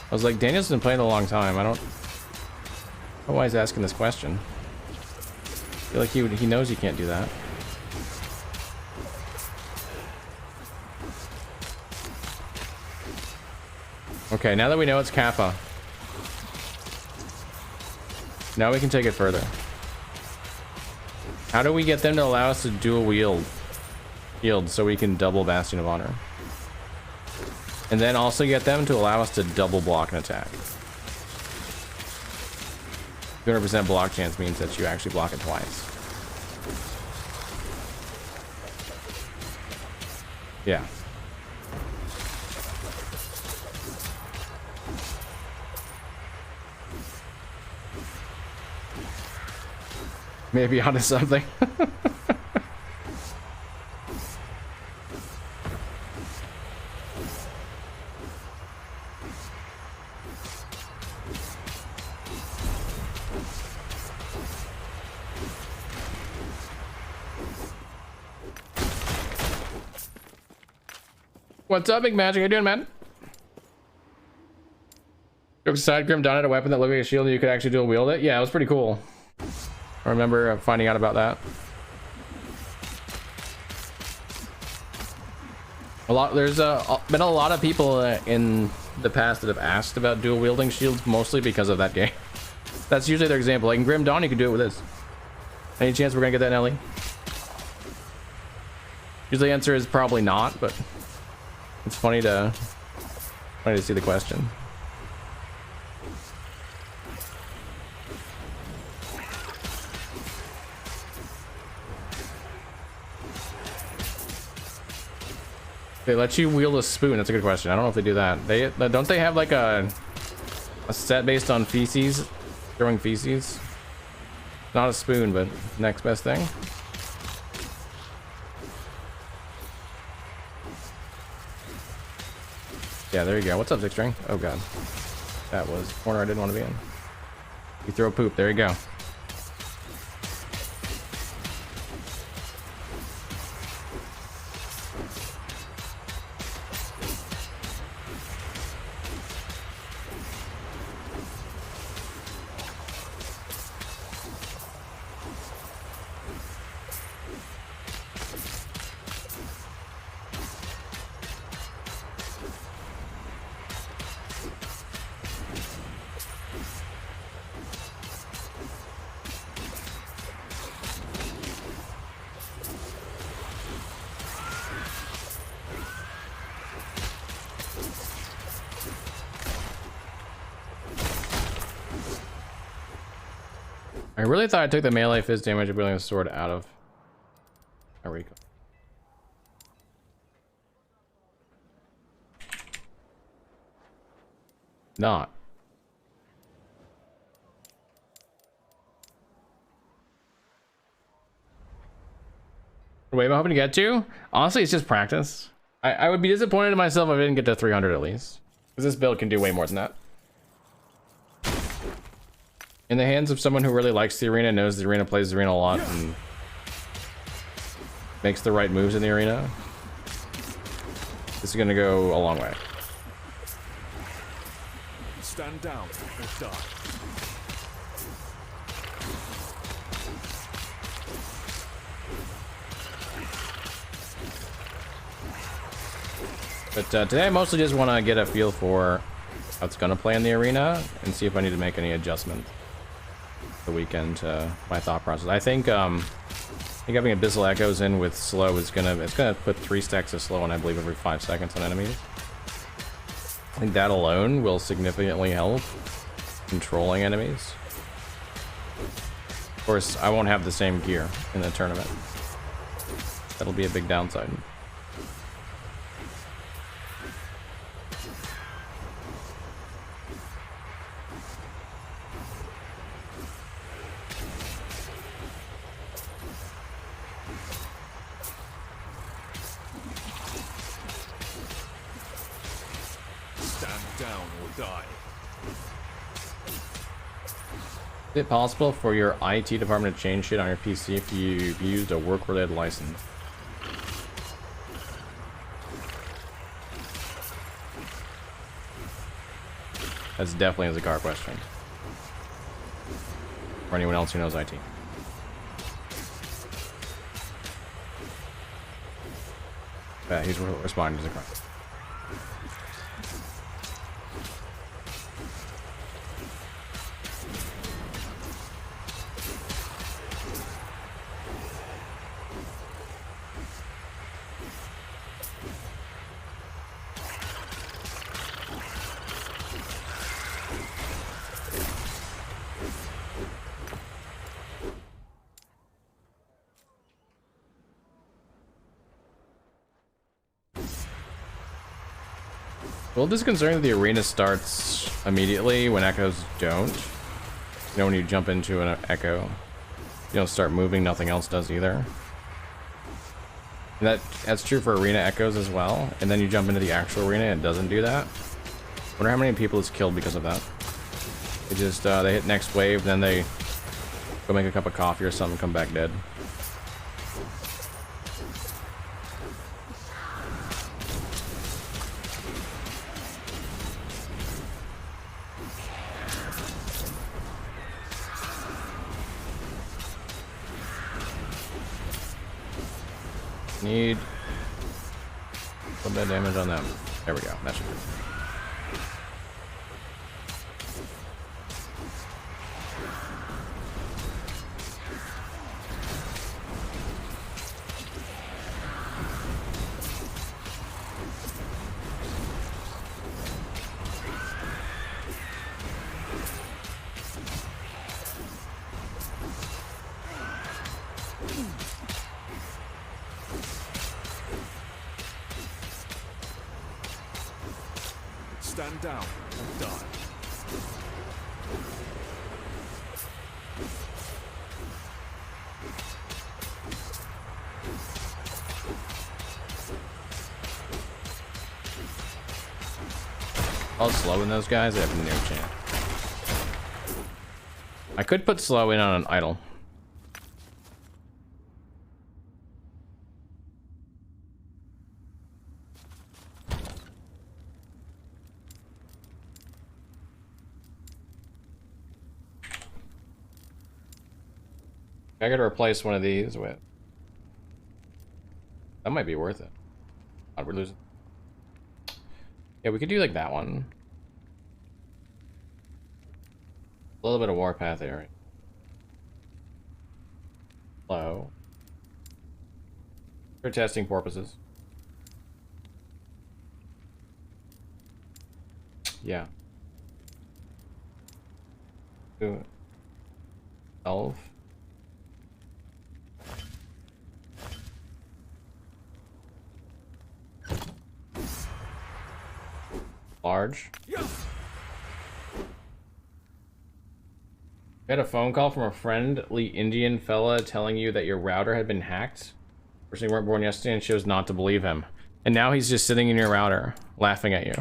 I was like, Daniel's been playing a long time. I don't know why he's asking this question. I feel like he knows he can't do that. Okay, now that we know it's kappa, now we can take it further. How do we get them to allow us to dual wield so we can double Bastion of Honor? And then also get them to allow us to double block an attack. 200% block chance means that you actually block it twice. Yeah. Maybe onto something. What's up, Big Magic? How you doing, man? Jokes aside, Grim Dawn had a weapon that looked like a shield and you could actually dual wield it. Yeah, it was pretty cool. I remember finding out about that. There's been a lot of people in the past that have asked about dual wielding shields, mostly because of that game. That's usually their example. Like in Grim Dawn, you can do it with this. Any chance we're gonna get that, Nelly? Usually the answer is probably not, but it's funny to see the question. They let you wield a spoon. That's a good question. I don't know if they do that. Don't they have like a set based on feces, throwing feces? Not a spoon, but next best thing. Yeah, there you go. What's up, Six String? Oh god, that was a corner I didn't want to be in. You throw poop. There you go. I really thought I took the melee fizz damage of wielding a sword out of Eureka. Not. Wait, I'm hoping to get to? Honestly, it's just practice. I would be disappointed in myself if I didn't get to 300 at least. Because this build can do way more than that. In the hands of someone who really likes the arena, knows the arena, plays the arena a lot, and makes the right moves in the arena, this is gonna go a long way. Stand down or die. But today I mostly just want to get a feel for how it's gonna play in the arena and see if I need to make any adjustment the weekend. My thought process. I think having Abyssal Echoes in with slow is gonna put 3 stacks of slow on, I believe, every 5 seconds on enemies. I think that alone will significantly help controlling enemies. Of course, I won't have the same gear in the tournament. That'll be a big downside. Is it possible for your IT department to change shit on your PC if you've used a work-related license? That's definitely a Zakar question. For anyone else who knows IT. Yeah, he's responding to Zakar. Well, this is concerning that the arena starts immediately when echoes don't. You know, when you jump into an echo, you don't start moving, nothing else does either. And that's true for arena echoes as well. And then you jump into the actual arena and it doesn't do that. Wonder how many people it's killed because of that. They just, they hit next wave, then they go make a cup of coffee or something, come back dead. Need a little bit of damage on them. There we go. That should do. Stand down and die. I'll slow in those guys. I have no chance. I could put slow in on an idle. I gotta replace one of these with. That might be worth it. God, we're losing. Yeah, we could do like that one. A little bit of Warpath area. Low. For testing purposes. Yeah. 12. Large. Yeah. I had a phone call from a friendly Indian fella telling you that your router had been hacked. Person you weren't born yesterday and chose not to believe him. And now he's just sitting in your router, laughing at you.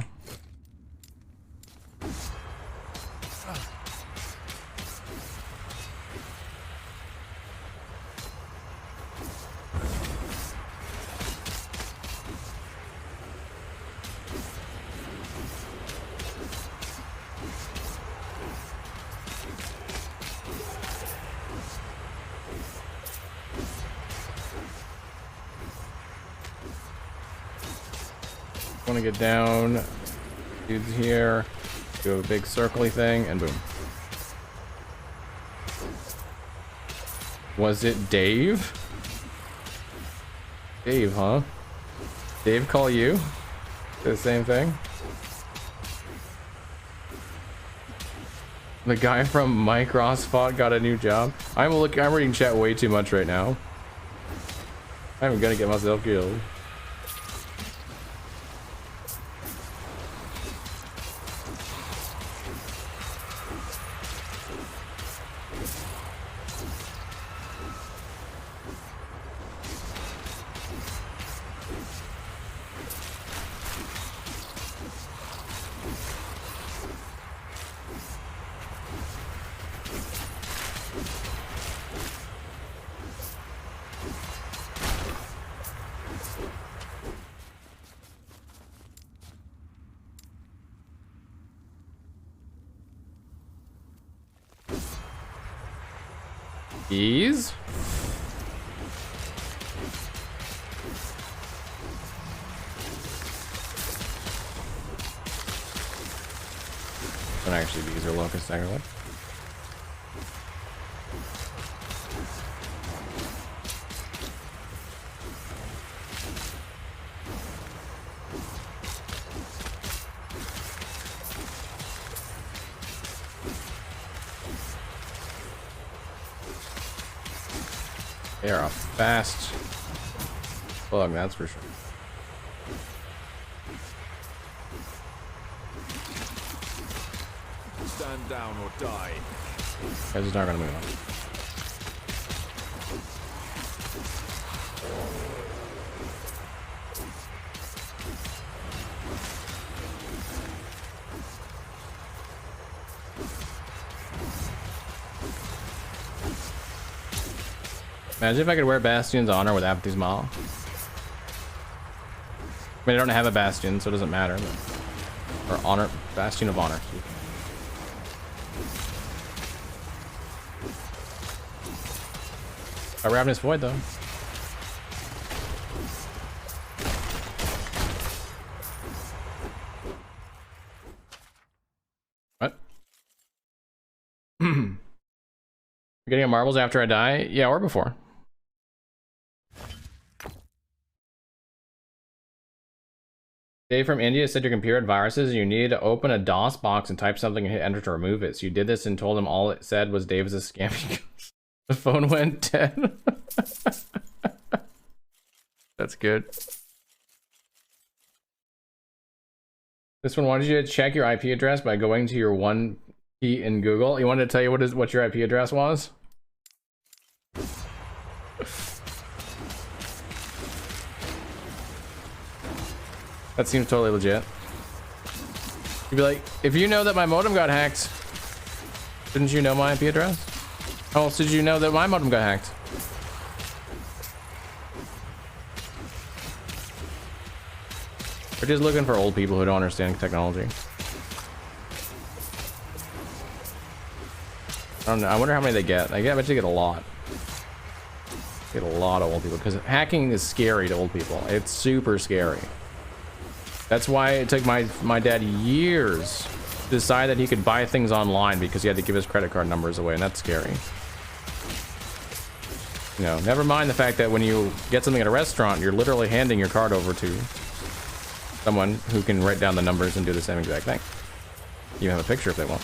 Want to get down, dudes here, do a big circly thing, and boom. Was it Dave? Dave, huh? Dave call you? The same thing? The guy from Mike Rossfont got a new job. I'm reading chat way too much right now. I'm gonna get myself killed. Keys. Don't actually these are locust technically. They are a fast bug, that's for sure. Stand down or die. Guys, it's not gonna move on. Imagine if I could wear Bastion's honor with Apathy's Maw. I mean, I don't have a Bastion, so it doesn't matter. But, or honor, Bastion of Honor. A Ravenous Void, though. What? Getting marbles after I die? Yeah, or before. Dave from India said your computer had viruses. You needed to open a DOS box and type something and hit enter to remove it. So you did this and told him all it said was Dave is a scam. The phone went dead. That's good. This one wanted you to check your IP address by going to your one key in Google. You wanted to tell you what your IP address was? That seems totally legit. You'd be like, if you know that my modem got hacked, didn't you know my IP address? How else did you know that my modem got hacked? We're just looking for old people who don't understand technology. I don't know. I wonder how many they get. I bet you get a lot. Get a lot of old people because hacking is scary to old people. It's super scary. That's why it took my dad years to decide that he could buy things online because he had to give his credit card numbers away, and that's scary. You know, never mind the fact that when you get something at a restaurant, you're literally handing your card over to someone who can write down the numbers and do the same exact thing. You have a picture if they want.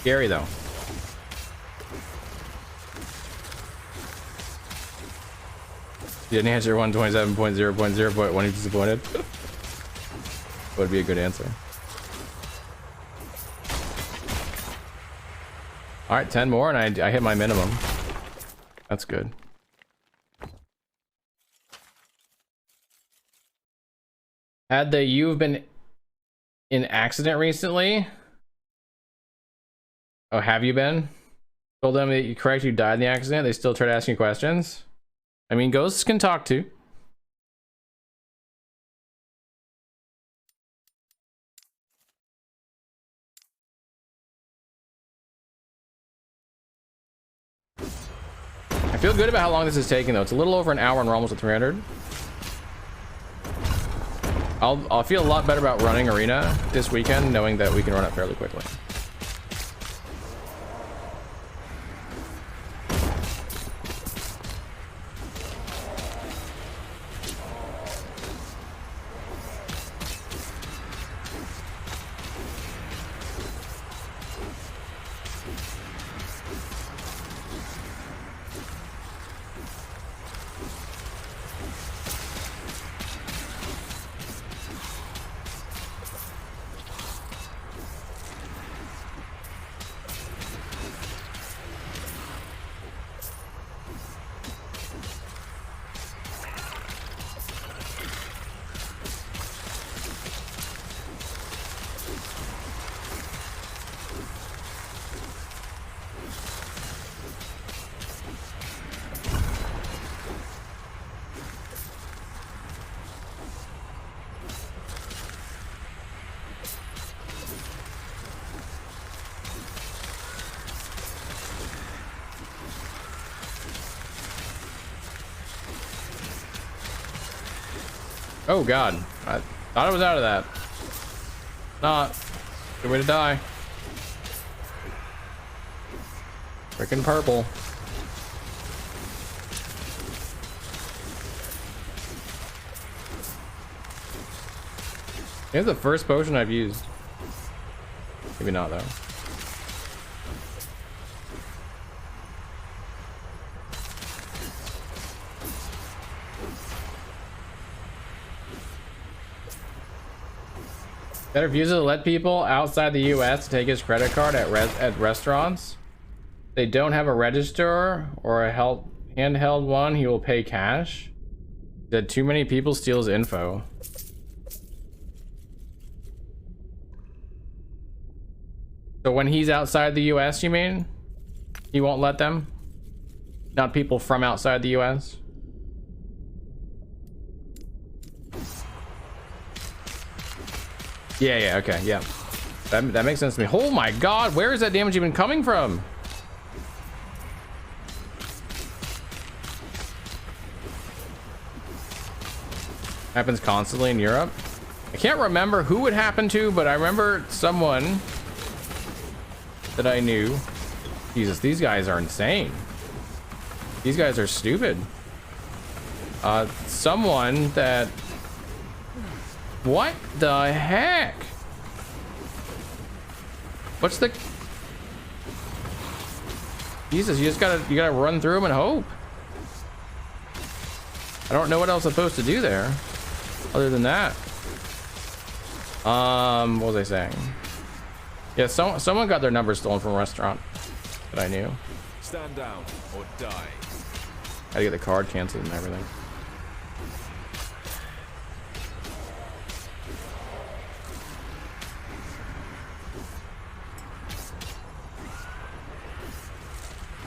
Scary though. You didn't answer 127.0.0.1. You disappointed? Would be a good answer. All right, 10 more, and I hit my minimum. That's good. Had you've been in accident recently? Oh, have you been? Told them that you correct, you died in the accident. They still try to ask you questions. I mean, ghosts can talk too. I feel good about how long this is taking though. It's a little over an hour and we're almost at 300. I'll feel a lot better about running arena this weekend knowing that we can run it fairly quickly. Oh god, I thought I was out of that. Not. Good way to die. Freaking purple. It's the first potion I've used. Maybe not though. That refuses to let people outside the US take his credit card at restaurants. They don't have a register or a handheld one, he will pay cash. That too many people steal his info. So when he's outside the US, you mean? He won't let them? Not people from outside the US? Yeah, okay, yeah. That makes sense to me. Oh my god, where is that damage even coming from? Happens constantly in Europe. I can't remember who it happened to, but I remember someone that I knew. Jesus, these guys are insane. These guys are stupid. Someone that... What the heck? What's the... Jesus, you gotta run through them and hope. I don't know what else I'm supposed to do there. Other than that. What was I saying? Yeah, someone got their number stolen from a restaurant that I knew. Stand down or die. I had to get the card canceled and everything.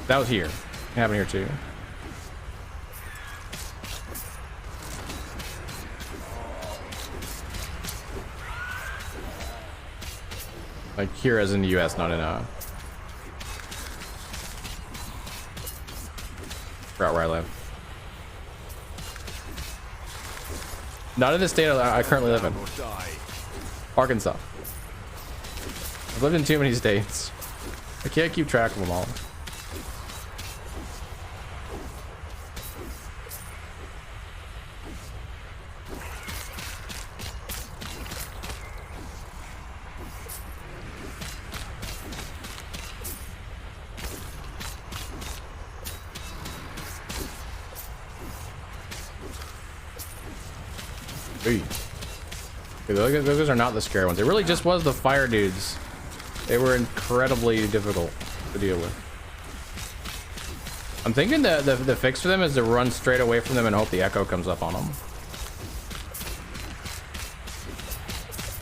That was here. It happened here too. Like here as in the US, not in forgot where I live. Not in the state I currently live in. Arkansas. I've lived in too many states. I can't keep track of them all. Those are not the scary ones. It really just was the fire dudes. They were incredibly difficult to deal with. I'm thinking the fix for them is to run straight away from them and hope the echo comes up on them.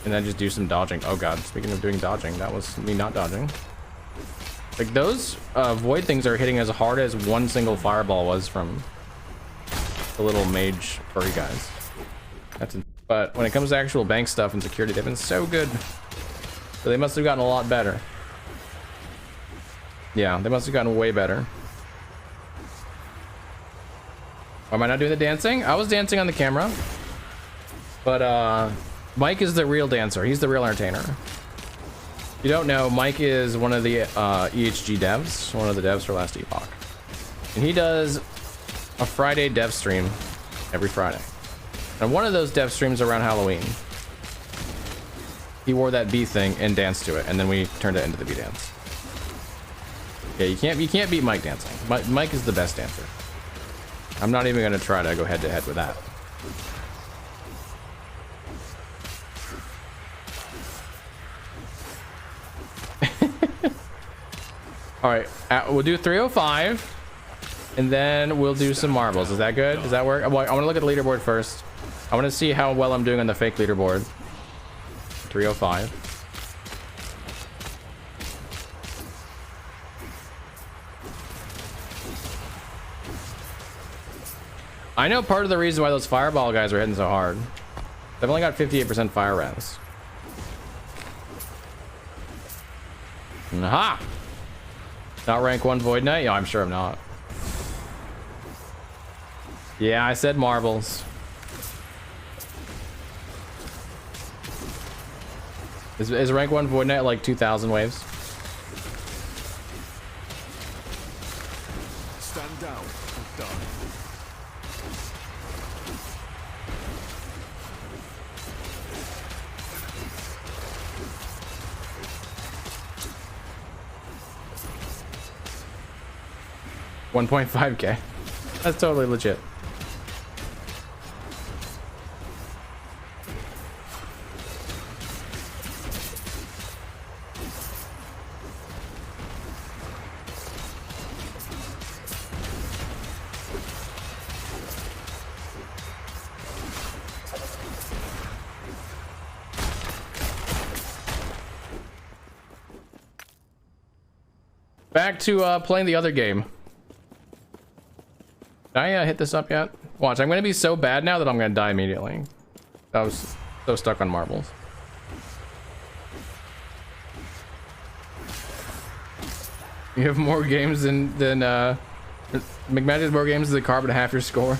And then just do some dodging. Oh god, speaking of doing dodging, that was me not dodging. Like those void things are hitting as hard as one single fireball was from the little mage furry guys. That's but when it comes to actual bank stuff and security, they've been so good. So they must have gotten a lot better. Yeah, they must have gotten way better. Why am I not doing the dancing? I was dancing on the camera. But Mike is the real dancer. He's the real entertainer. If you don't know, Mike is one of the EHG devs, one of the devs for Last Epoch. And he does a Friday dev stream every Friday. And one of those dev streams around Halloween, he wore that bee thing and danced to it, and then we turned it into the bee dance. Yeah, you can't beat Mike dancing. Mike is the best dancer. I'm not even gonna try to go head to head with that. All right, we'll do 305, and then we'll do some marbles. Is that good? Does that work? Well, I want to look at the leaderboard first. I want to see how well I'm doing on the fake leaderboard. 305. I know part of the reason why those fireball guys are hitting so hard. They've only got 58% fire res. Aha! Not rank 1 Void Knight? Yeah, I'm sure I'm not. Yeah, I said marbles. Is rank 1 Void Knight like 2,000 waves? Stand down or die. $1.5K. That's totally legit. Back to playing the other game. Did I hit this up yet? Watch, I'm gonna be so bad now that I'm gonna die immediately. I was so stuck on marbles. You have more games than McMahon has more games than Carbon half your score.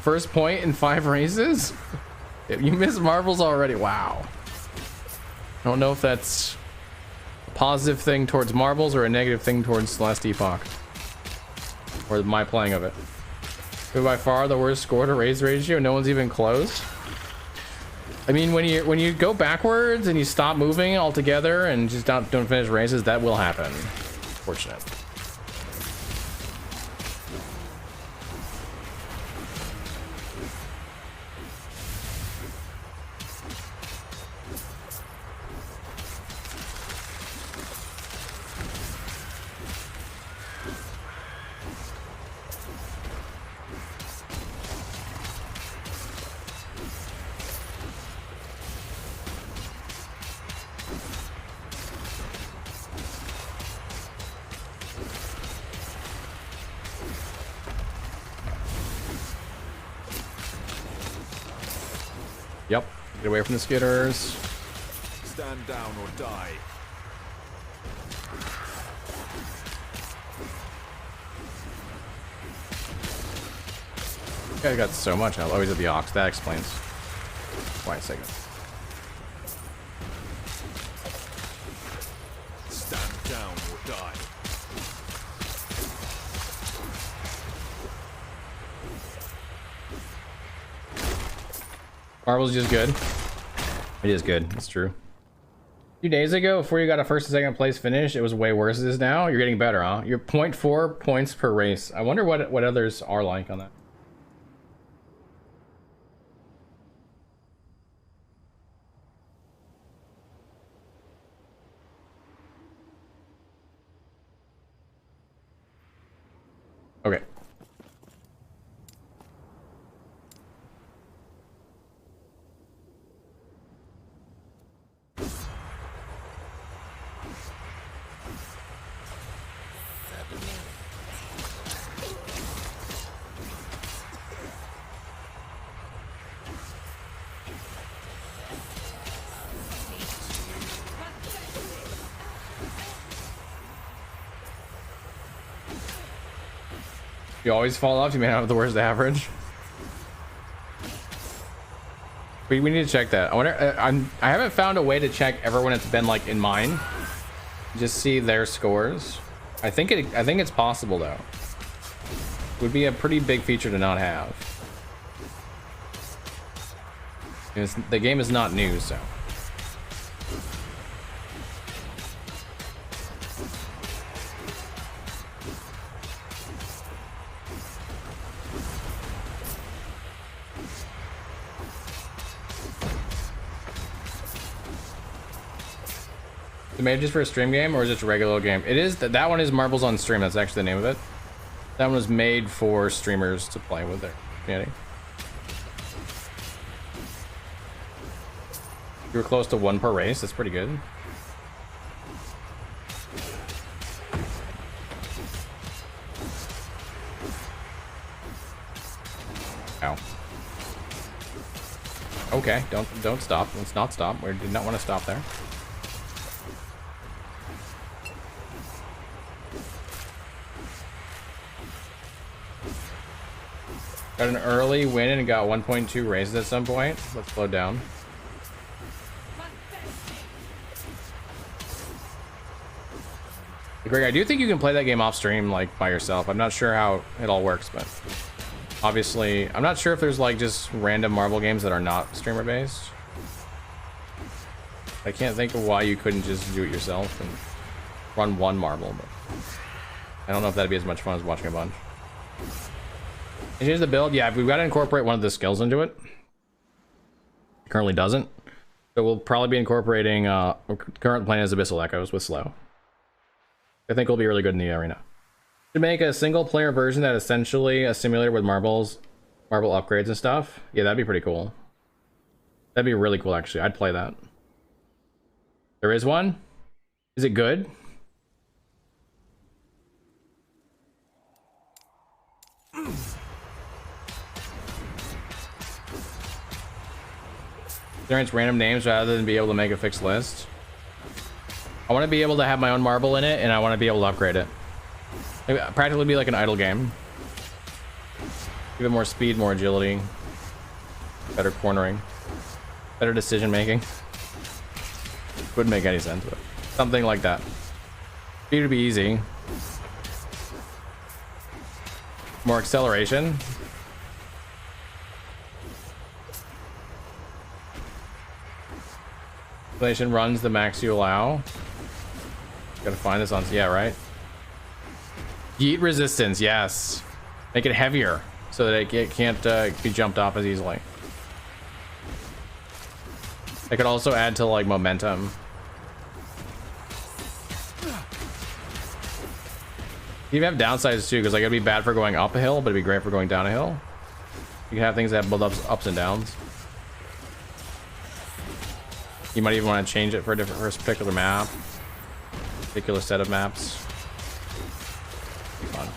First point in 5 races? You missed marbles already. Wow. I don't know if that's a positive thing towards marbles or a negative thing towards Last Epoch. Or my playing of it. But by far the worst score to raise ratio, no one's even close. I mean, when you go backwards and you stop moving altogether and just don't finish races, that will happen. Fortunate. Yep. Get away from the skitters. Stand down or die. I got so much health. Oh, he's at the Ox. That explains why I say it. Stand down or die. Marvel's just good. It is good. It's true. A few days ago, before you got a first and second place finish, it was way worse than it is now. You're getting better, huh? You're 0.4 points per race. I wonder what others are like on that. Okay. You always fall off. You may have the worst average. We need to check that. I wonder. I haven't found a way to check everyone that's been like in mine. Just see their scores. I think it's possible though. Would be a pretty big feature to not have. The game is not new, so. Made just for a stream game, or is it a regular game? It is. That one is Marbles on Stream. That's actually the name of it. That one was made for streamers to play with their community. You were close to 1 per race. That's pretty good. Ow. Okay, don't stop. Let's not stop. We did not want to stop there. Got an early win and got 1.2 raises at some point. Let's slow down. Greg, I do think you can play that game off stream, like, by yourself. I'm not sure how it all works, but obviously, I'm not sure if there's, like, just random Marvel games that are not streamer-based. I can't think of why you couldn't just do it yourself and run one Marvel, but I don't know if that'd be as much fun as watching a bunch. And here's the build. Yeah, we've got to incorporate one of the skills into it. It currently doesn't. So we'll probably be incorporating, current plan is Abyssal Echoes with slow. I think will be really good in the arena. To make a single player version that essentially a simulator with marble upgrades and stuff. Yeah, that'd be pretty cool. That'd be really cool, actually. I'd play that. There is one? Is it good? Generates random names rather than be able to make a fixed list. I want to be able to have my own marble in it, and I want to be able to upgrade it. Practically be like an idle game. Give it more speed, more agility, better cornering, better decision making. Wouldn't make any sense, but something like that. Speed would be easy. More acceleration. Acceleration runs the max you allow. Gotta find this on, yeah, right? Yeet resistance, yes. Make it heavier so that it can't be jumped off as easily. It could also add to like momentum. You have downsides too, because like it'd be bad for going up a hill, but it'd be great for going down a hill. You can have things that build ups and downs. You might even want to change it for a particular map, particular set of maps. Be fun.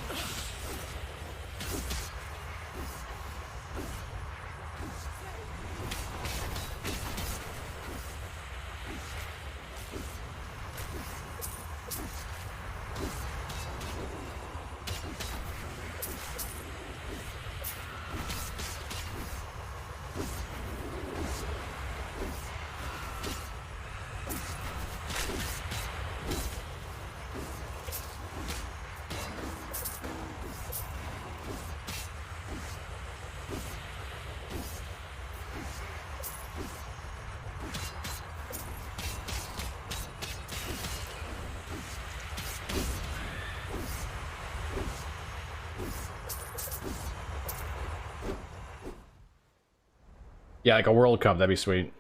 Yeah, like a World Cup, that'd be sweet.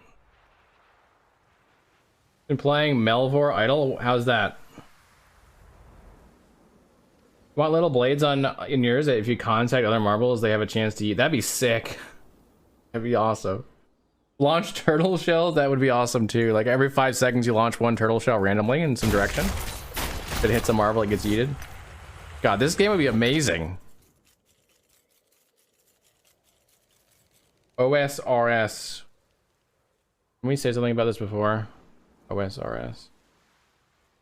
Been playing Melvor Idol. How's that? Want little blades in yours that if you contact other marbles, they have a chance to eat. That'd be sick. That'd be awesome. Launch turtle shells. That would be awesome too. Like every 5 seconds, you launch one turtle shell randomly in some direction. If it hits a marble, it gets yeeted. God, this game would be amazing. OSRS. Can we say something about this before? OSRS.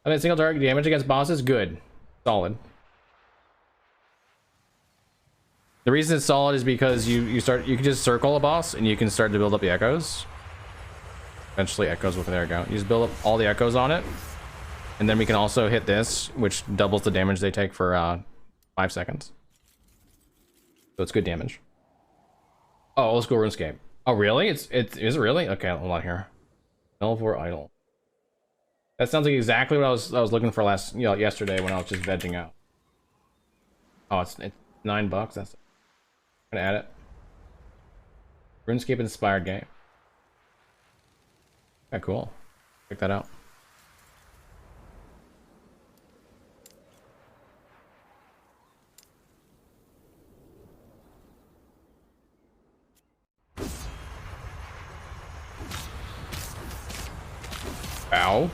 I mean, single target damage against bosses, good. Solid. The reason it's solid is because you can just circle a boss and you can start to build up the echoes. Eventually echoes, there we go. You just build up all the echoes on it. And then we can also hit this, which doubles the damage they take for 5 seconds. So it's good damage. Oh, old school RuneScape. Oh, really? Is it really? Okay, hold on here. Melvor Idol. That sounds like exactly what I was looking for yesterday when I was just vegging out. Oh, it's $9. That's. I'm gonna add it. RuneScape inspired game. Yeah, cool. Check that out. Ow.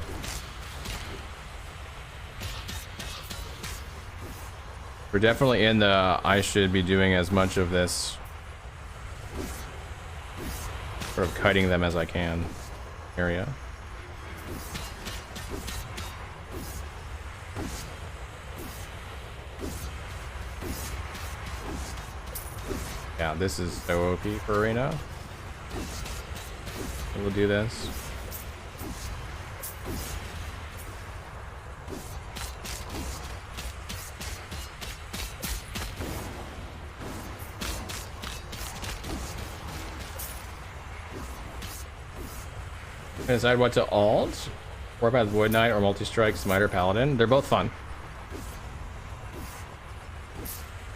We're definitely in the I should be doing as much of this sort of kiting them as I can area. Yeah, this is so OP for arena. We'll do this. Decide what to alt. Warpath, Void Knight, or Multi-Strike, Smiter, Paladin. They're both fun.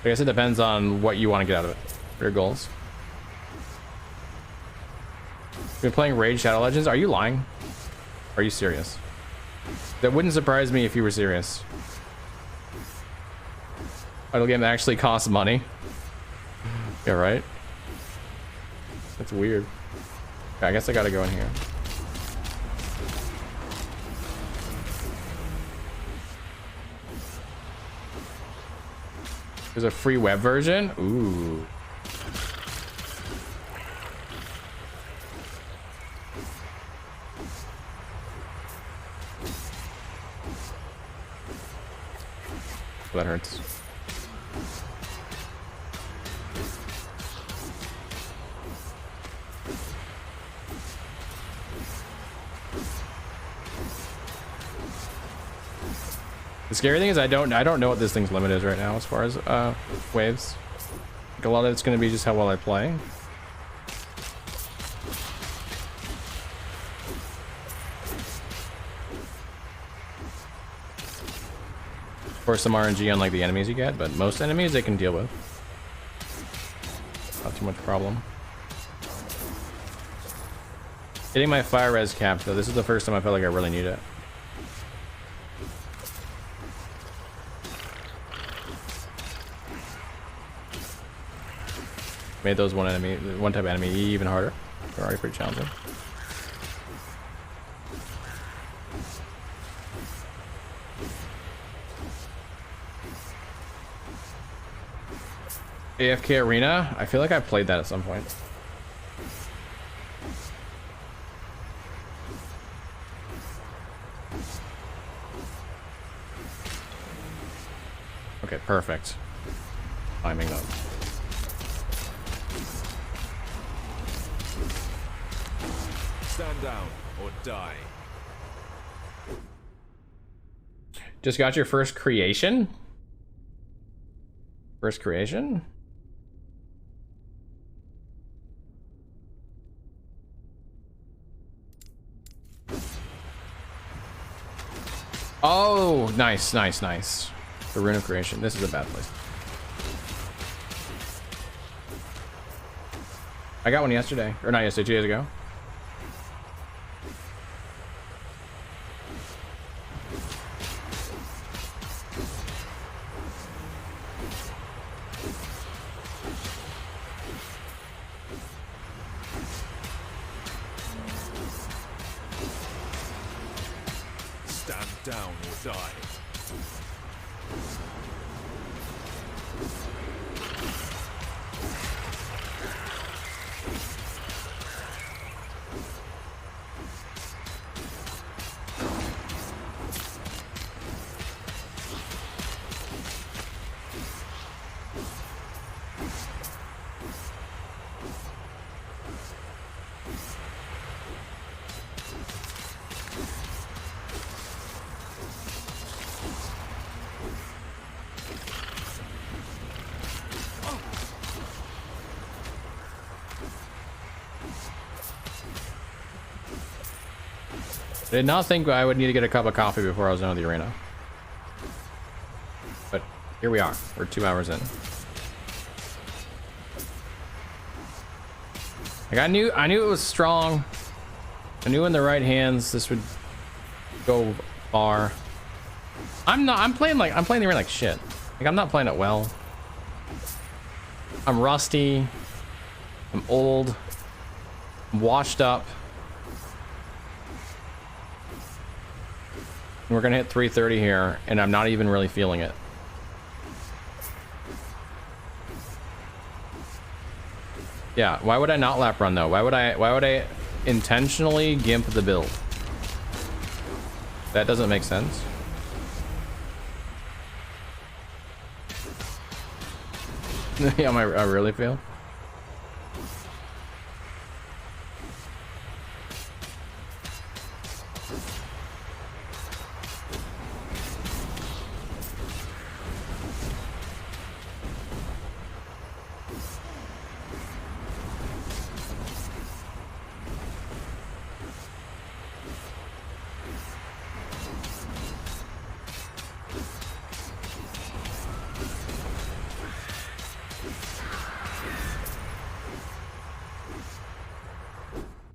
I guess it depends on what you want to get out of it. Your goals. You've been playing Raid Shadow Legends? Are you lying? Are you serious? That wouldn't surprise me if you were serious. Idle game that actually costs money. Yeah, right? That's weird. Okay, I guess I gotta go in here. There's a free web version? Ooh. That hurts. The scary thing is I don't know what this thing's limit is right now as far as waves. Like a lot of it's going to be just how well I play. Or some RNG on like the enemies you get, but most enemies they can deal with. Not too much problem. Hitting my fire res cap though, this is the first time I felt like I really need it. Made those one type enemy even harder. They're already pretty challenging. AFK Arena? I feel like I played that at some point. Okay, perfect. Timing up. Stand down or die. Just got your first creation? First creation? Oh, nice, nice, nice. The Rune of Creation. This is a bad place. I got one yesterday. Or not yesterday, 2 days ago. Stand down or die. I did not think I would need to get a cup of coffee before I was done with the arena. But here we are. We're 2 hours in. Like I knew it was strong. I knew in the right hands this would go far. I'm playing the arena like shit. Like I'm not playing it well. I'm rusty. I'm old. I'm washed up. We're gonna hit 330 here, and I'm not even really feeling it. Yeah, why would I not lap run though? Why would I intentionally gimp the build? That doesn't make sense. Yeah, I really feel.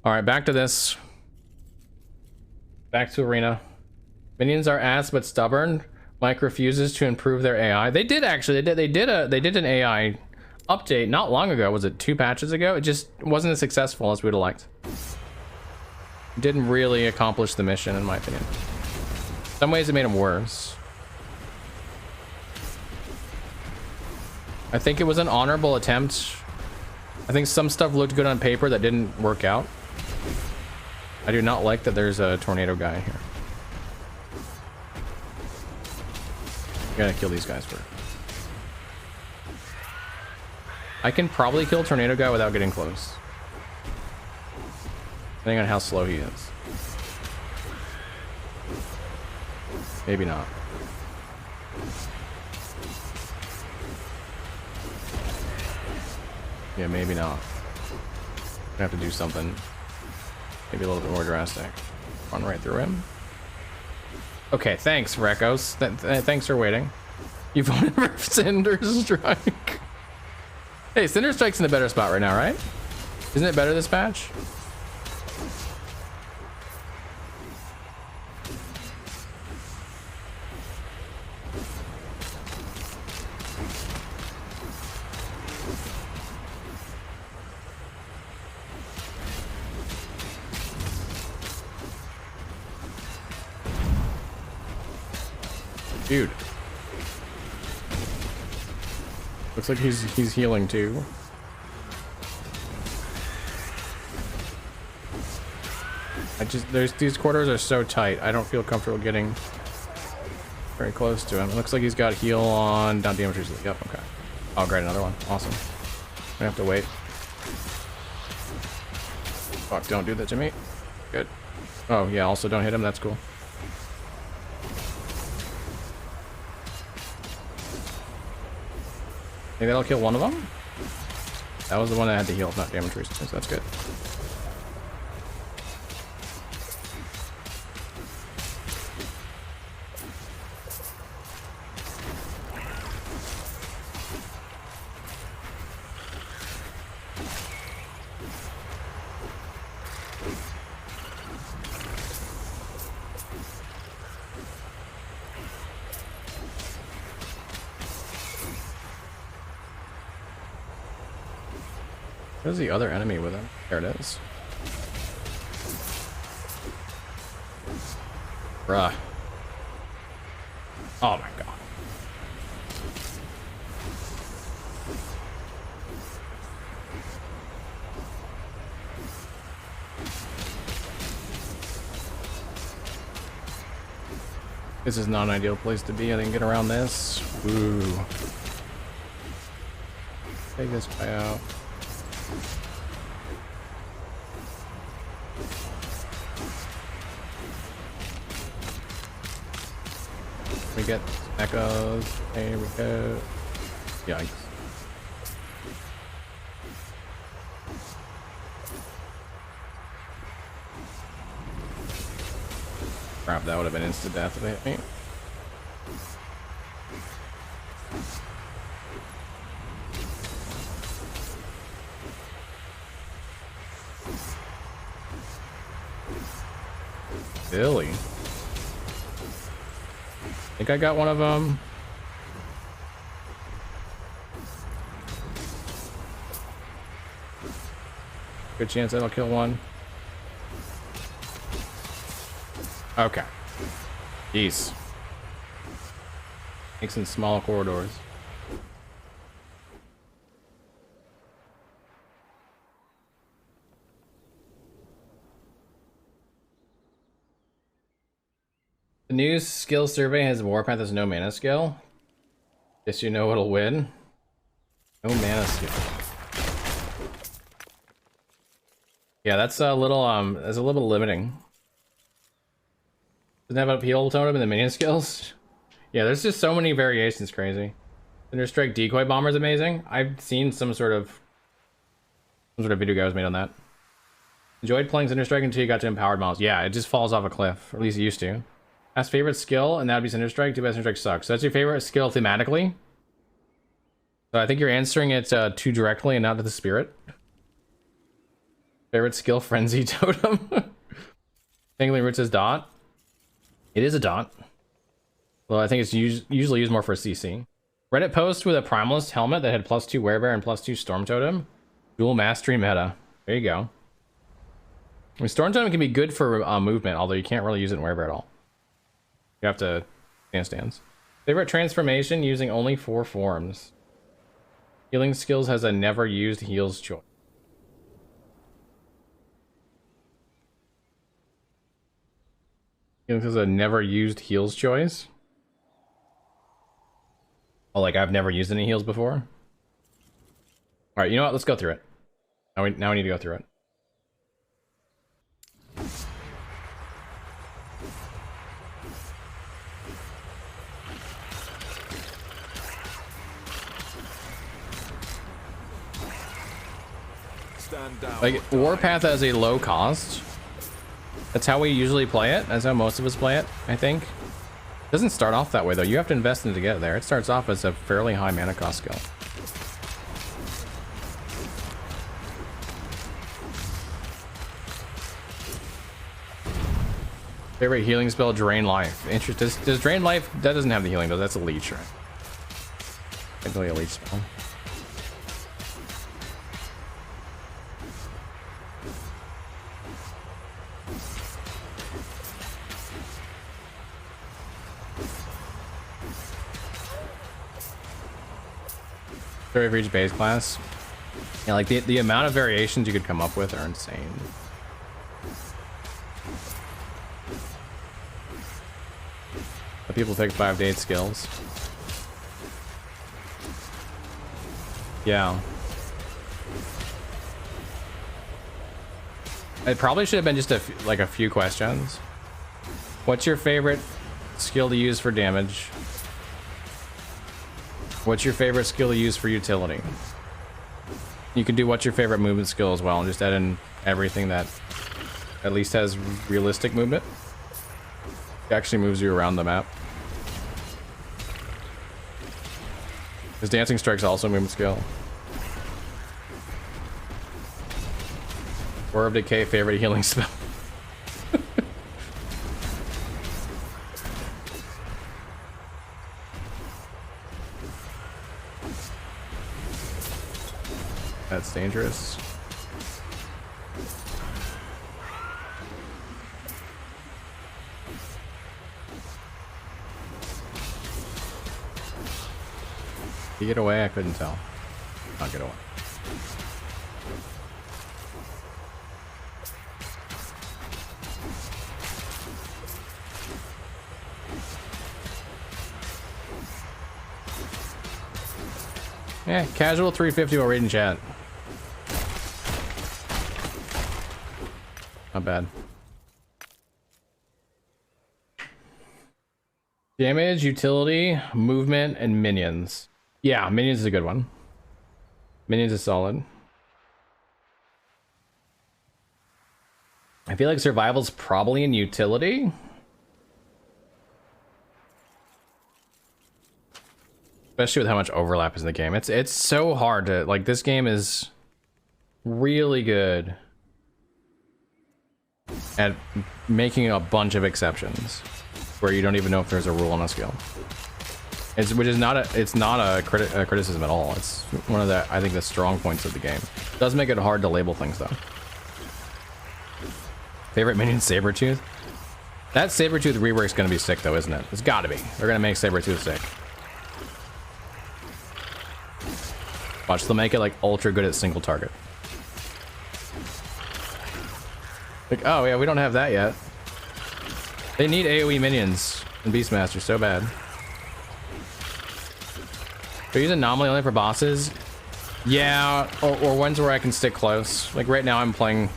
All right, back to this. Back to arena. Minions are ass but stubborn. Mike refuses to improve their AI. They did actually. They did an AI update not long ago. Was it 2 patches ago? It just wasn't as successful as we'd have liked. It didn't really accomplish the mission, in my opinion. Some ways it made them worse. I think it was an honorable attempt. I think some stuff looked good on paper that didn't work out. I do not like that there's a tornado guy in here. Gotta kill these guys first. I can probably kill tornado guy without getting close, depending on how slow he is. Maybe not. Yeah, maybe not. I have to do something maybe a little bit more drastic. Run right through him. Okay, thanks, Rekos. Thanks for waiting. You voted for Cinder Strike. Hey, Cinder Strike's in a better spot right now, right? Isn't it better this patch? Dude. Looks like he's healing too. These quarters are so tight. I don't feel comfortable getting very close to him. It looks like he's got heal on down damage recently. Yep, okay. Oh great, another one. Awesome. I have to wait. Fuck, don't do that to me. Good. Oh yeah, also don't hit him, that's cool. Think that'll kill one of them? That was the one that had to heal, not damage resistance. That's good. Where's the other enemy with him? There it is. Bruh. Oh my god. This is not an ideal place to be. I didn't get around this. Ooh. Take this guy out. We get echoes. There we go. Yikes. Crap, that would have been instant death if it hit me. Billy. Think I got one of them. Good chance that'll kill one. Okay. Jeez. Makes some small corridors. The new skill survey has Warpath as no mana skill. Guess you know what'll win. No mana skill. Yeah, that's a little limiting. Doesn't have a heal totem in the minion skills. Yeah, there's just so many variations, crazy. Cinder Strike Decoy Bomber is amazing. I've seen some sort of video guy was made on that. Enjoyed playing Cinder Strike until you got to Empowered Models. Yeah, it just falls off a cliff, or at least it used to. Ask favorite skill, and that would be Cinder Strike. Too bad Cinder Strike sucks. So that's your favorite skill thematically? So I think you're answering it too directly and not to the spirit. Favorite skill, Frenzy Totem. Tingling Roots is dot. It is a dot. Well, I think it's usually used more for CC. Reddit post with a Primalist helmet that had +2 Werebear and +2 Storm Totem. Dual Mastery meta. There you go. I mean, Storm Totem can be good for movement, although you can't really use it in Werebear at all. You have to stance. Favorite transformation using only 4 forms. Healing skills has a never used heals choice. Healing skills has a never used heals choice. Oh, like I've never used any heals before. All right, you know what? Let's go through it. Now we need to go through it. Stand down. Like, Warpath has a low cost. That's how we usually play it. That's how most of us play it, I think. It doesn't start off that way, though. You have to invest in it to get there. It starts off as a fairly high mana cost skill. Favorite healing spell, Drain Life. Does Drain Life... That doesn't have the healing, though. That's a leech, right? Technically a leech spell. For each base class. Yeah, like the amount of variations you could come up with are insane. But people pick 5 to 8 skills. Yeah. It probably should have been just a few questions. What's your favorite skill to use for damage? What's your favorite skill to use for utility? You can do what's your favorite movement skill as well, and just add in everything that at least has realistic movement. It actually moves you around the map. Because Dancing Strike's also a movement skill. Orb of Decay, favorite healing spell. That's dangerous. Did he get away? I couldn't tell. Not get away. Yeah, casual 350 while reading chat. Not bad. Damage, utility, movement, and minions. Yeah, minions is a good one. Minions is solid. I feel like survival's probably in utility. Especially with how much overlap is in the game. It's so hard to, like, this game is really good at making a bunch of exceptions where you don't even know if there's a rule on a skill. Which is not a criticism at all. It's one of the, I think, the strong points of the game. It does make it hard to label things though. Favorite minion, Sabretooth? That Sabretooth rework's gonna be sick though, isn't it? It's gotta be. They're gonna make Sabretooth sick. Watch, they'll make it like ultra good at single target. Like, oh yeah, we don't have that yet. They need AoE minions and Beastmaster so bad. They use Anomaly only for bosses. Yeah, or ones where I can stick close. Like right now I'm playing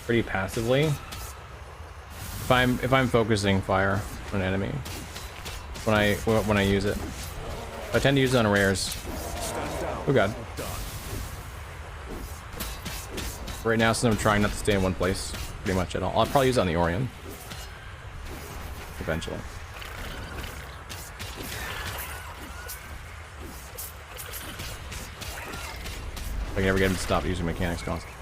pretty passively. If I'm focusing fire on an enemy when I use it. I tend to use it on rares. Oh god. Right now, since I'm trying not to stay in one place pretty much at all. I'll probably use it on the Orion. Eventually. If I can ever get him to stop using mechanics constantly.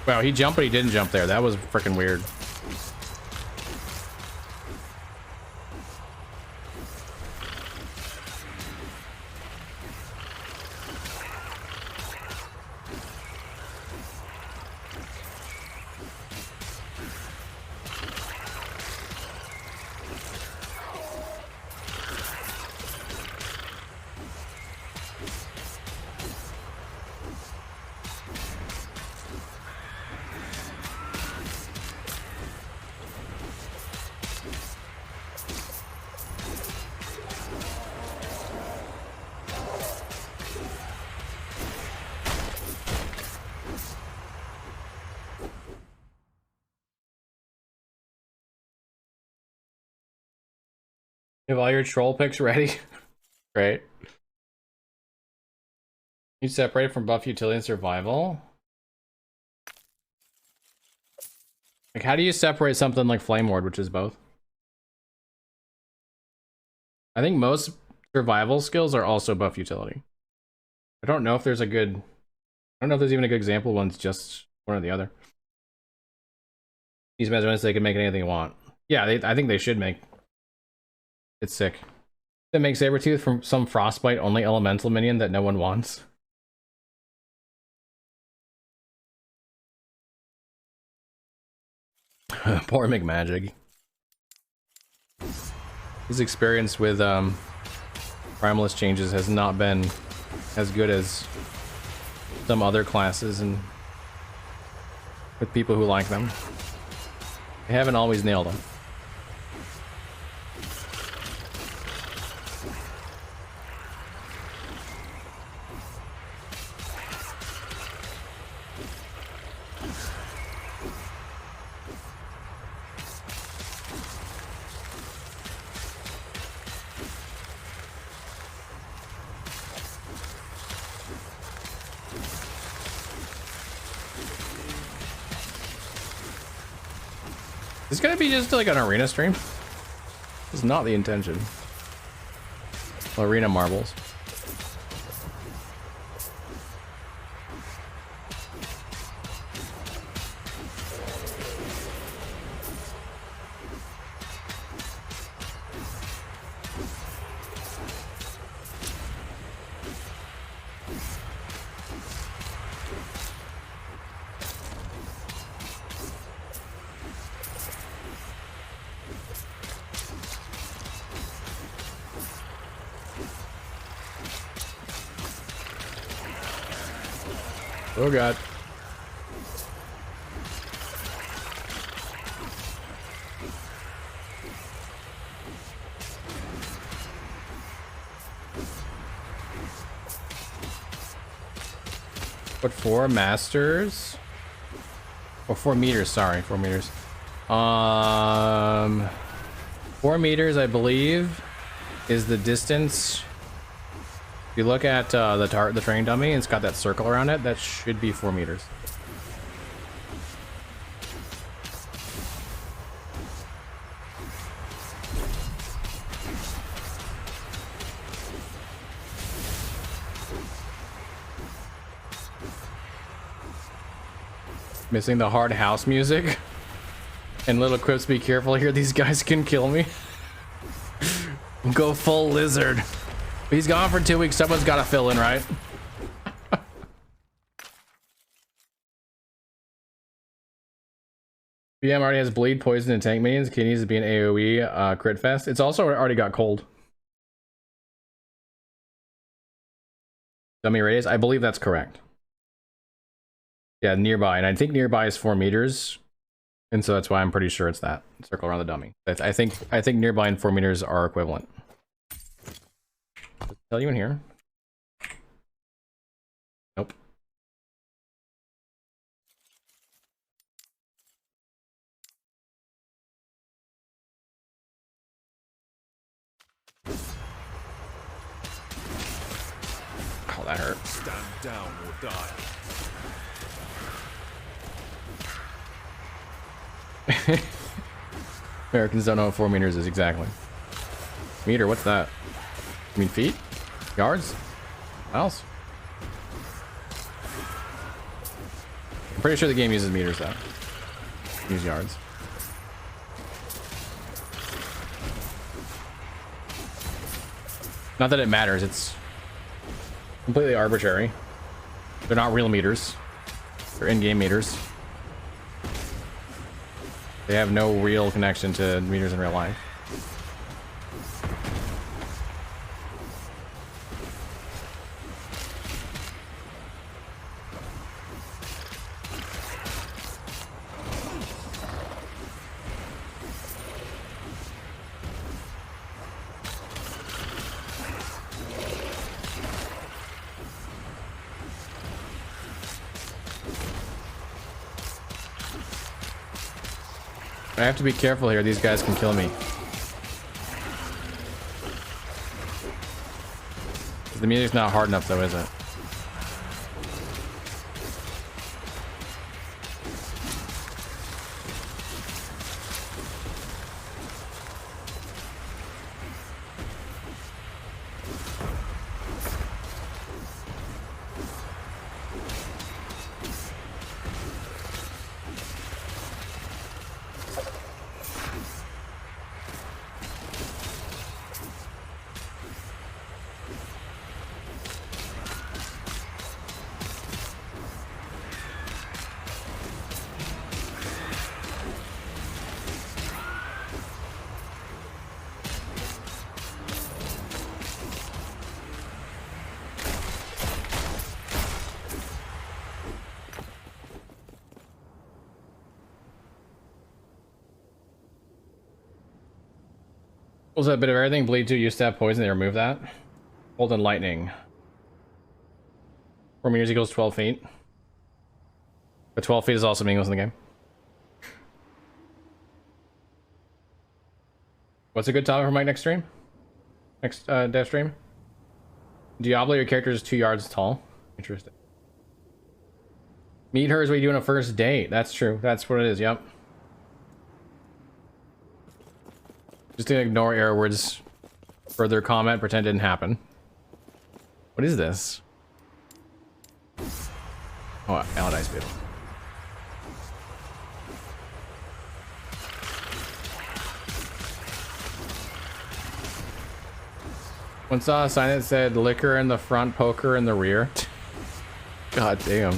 Wow, he jumped, but he didn't jump there. That was freaking weird. You have all your troll picks ready? Great. You separate from buff utility and survival? Like, how do you separate something like Flame Ward, which is both? I think most survival skills are also buff utility. I don't know if there's a good... I don't know if there's even a good example one's just one or the other. These measurements, they can make anything you want. Yeah, I think they should make. It's sick. That makes Sabretooth from some Frostbite only elemental minion that no one wants. Poor McMagic. His experience with Primalist changes has not been as good as some other classes and with people who like them. They haven't always nailed them. Is this gonna be just like an arena stream? This is not the intention. Arena marbles. Oh god. What, 4 masters? Or 4 meters, sorry, 4 meters. 4 meters, I believe, is the distance. If you look at the train dummy, it's got that circle around it. That should be 4 meters. Missing the hard house music. And little quips, be careful here, these guys can kill me. Go full lizard. He's gone for 2 weeks, someone's gotta fill in, right? BM already has bleed, poison, and tank minions. He needs to be an AoE crit fest. It's also already got cold. Dummy radius, I believe that's correct. Yeah, nearby, and I think nearby is 4 meters. And so that's why I'm pretty sure it's that circle around the dummy. I think nearby and 4 meters are equivalent. Does it tell you in here? Nope. Oh, that hurt. Stand down or die. Americans don't know what 4 meters is exactly. Meter, what's that? You mean feet? Yards? Miles? I'm pretty sure the game uses meters though. Use yards. Not that it matters, it's completely arbitrary. They're not real meters. They're in-game meters. They have no real connection to meters in real life. I have to be careful here. These guys can kill me. The music's not hard enough though, is it? Was that a bit of everything? Bleed 2 used to have poison, they removed that. Hold and lightning. 4 meters equals 12 feet. But 12 feet is also meaningless in the game. What's a good topic for my next stream? Next dev stream? Diablo, your character is 2 yards tall. Interesting. Meet her is what you do on a first date. That's true. That's what it is, yep. Just to ignore error words, further comment, pretend it didn't happen. What is this? Oh, Allied Speed. Once saw a sign that said liquor in the front, poker in the rear. God damn.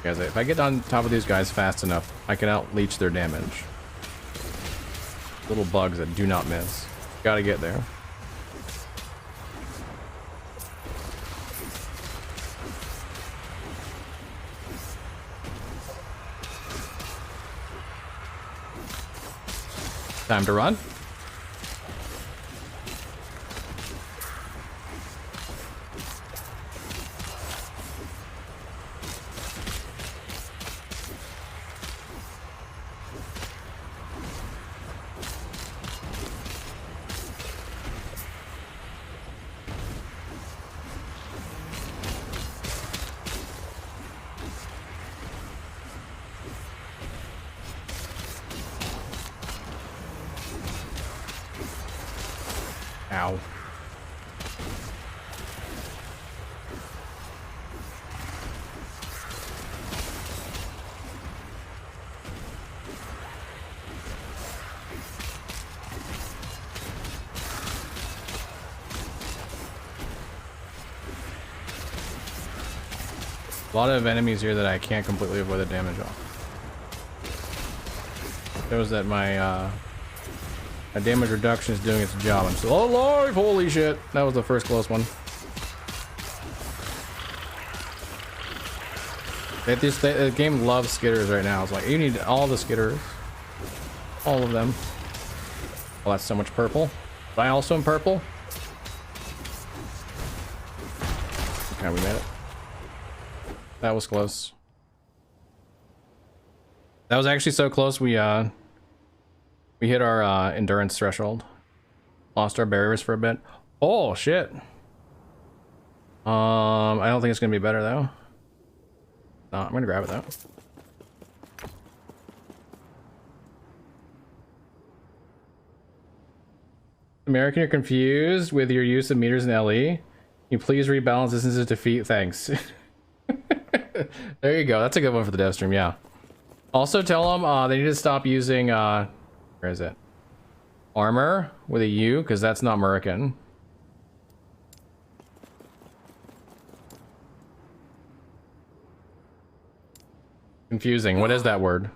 Guys, if I get on top of these guys fast enough, I can out-leech their damage. Little bugs that do not miss. Gotta get there. Time to run. Ow. A lot of enemies here that I can't completely avoid the damage off. Shows that my damage reduction is doing its job. I'm still alive! Holy shit! That was the first close one. The game loves skitters right now. It's like, you need all the skitters. All of them. Well, that's so much purple. But I also am purple. Okay, we made it. That was close. That was actually so close, we hit our endurance threshold. Lost our barriers for a bit. Oh shit. I don't think it's gonna be better though. No, I'm gonna grab it though. American, you're confused with your use of meters and LE. Can you please rebalance distances to feet? Thanks. There you go. That's a good one for the dev stream, yeah. Also tell them they need to stop using, where is it? Armor with a U, because that's not American. Confusing. What is that word?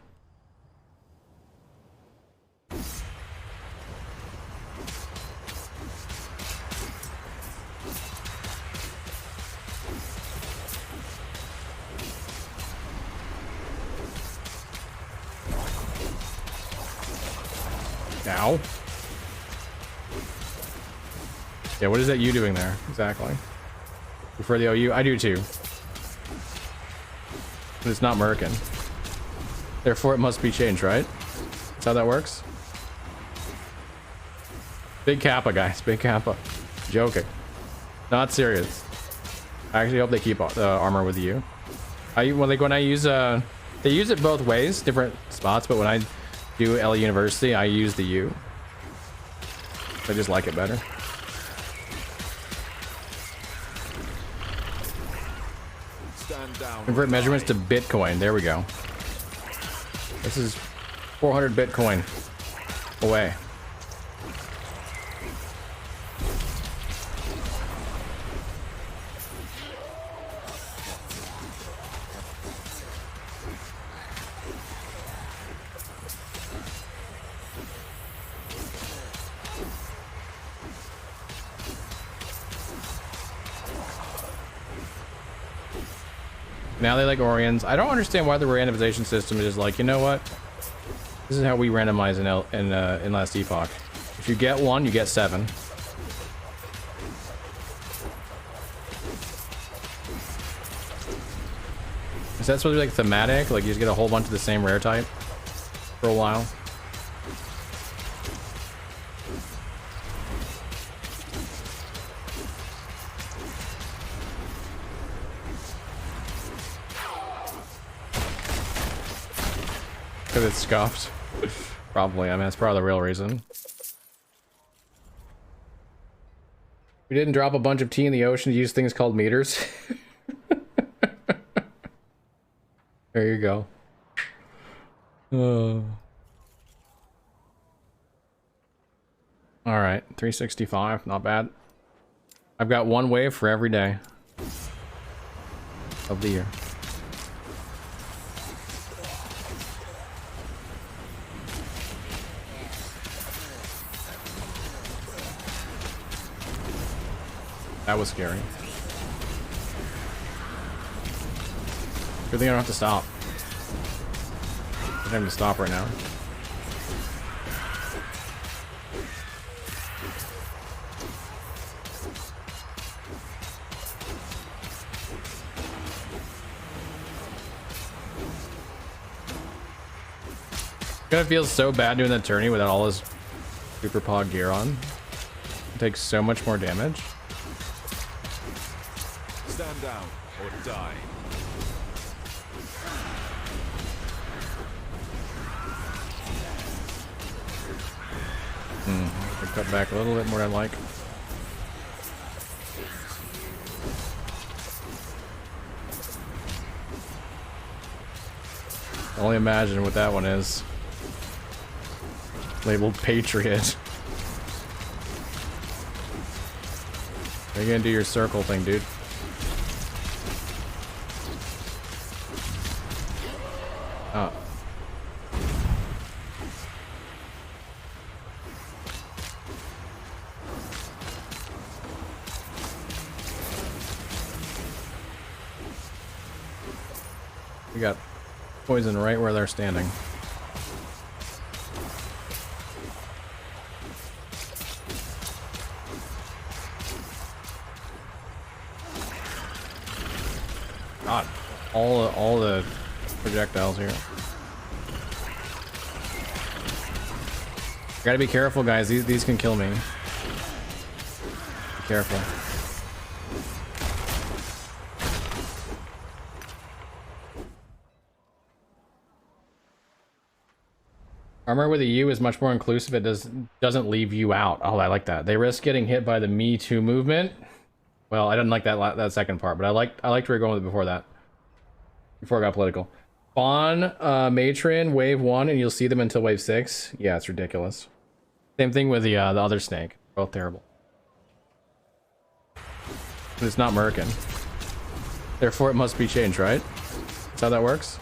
Ow. Yeah, what is that you doing there? Exactly. Prefer the OU? I do too. But it's not American. Therefore, it must be changed, right? That's how that works? Big Kappa, guys. Big Kappa. Joking. Not serious. I actually hope they keep armor with you. When I use they use it both ways, different spots, but when I do LA University, I use the U. I just like it better. Stand down. Convert measurements to Bitcoin. There we go. This is 400 Bitcoin away. Now they like Orions. I don't understand why the randomization system is just like, you know what? This is how we randomize in Last Epoch. If you get one, you get 7. Is that supposed to be like thematic? Like you just get a whole bunch of the same rare type for a while? Because it's scuffed. Probably. I mean, that's probably the real reason. We didn't drop a bunch of tea in the ocean to use things called meters. There you go. All right, 365, not bad. I've got one wave for every day of the year. That was scary. Good thing I don't have to stop. I don't have to stop right now. Gonna feel so bad doing that tourney without all his super pog gear on. It takes so much more damage. Stand down or die. I cut back a little bit more than I like. Only imagine what that one is. Labeled Patriot. You're gonna do your circle thing, dude. Oh. We got poison right where they're standing. God, all the projectiles here. Gotta be careful, guys. These can kill me. Be careful. Armor with a U is much more inclusive. It doesn't leave you out. Oh, I like that. They risk getting hit by the Me Too movement. Well, I didn't like that second part, but I liked where you're going with it before that. Before it got political. Spawn Matron wave 1 and you'll see them until wave 6. Yeah, it's ridiculous. Same thing with the other snake. Both terrible. But it's not Merkin. Therefore, it must be changed, right? That's how that works.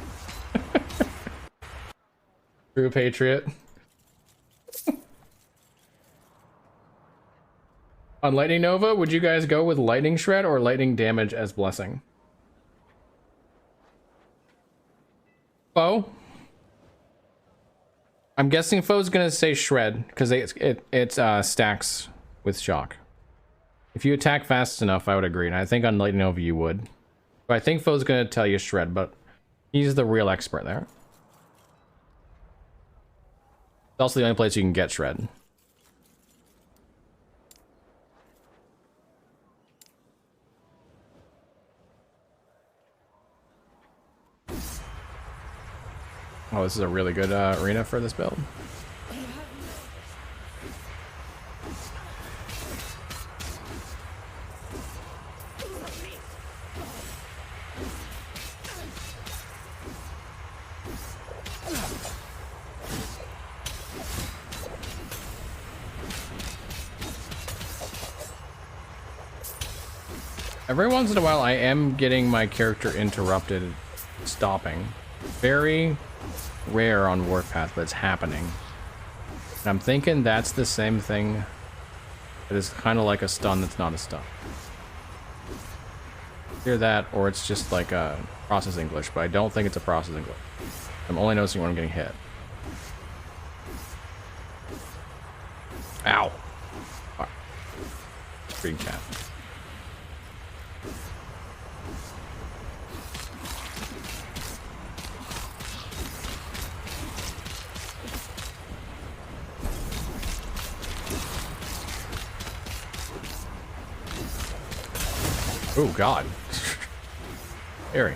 True patriot. On Lightning Nova, would you guys go with Lightning Shred or Lightning Damage as Blessing? Foe? I'm guessing Foe's gonna say Shred because it stacks with Shock. If you attack fast enough, I would agree, and I think on Lightning Nova you would. But I think Foe's gonna tell you Shred, but he's the real expert there. It's also the only place you can get Shred. Oh, this is a really good arena for this build. Every once in a while, I am getting my character interrupted, stopping. Very rare on Warpath, but it's happening. And I'm thinking that's the same thing. It is kind of like a stun that's not a stun. Either that, or it's just like a processing glitch, but I don't think it's a processing glitch. I'm only noticing when I'm getting hit. Ow. Fuck. Green cat. Oh God. Scary.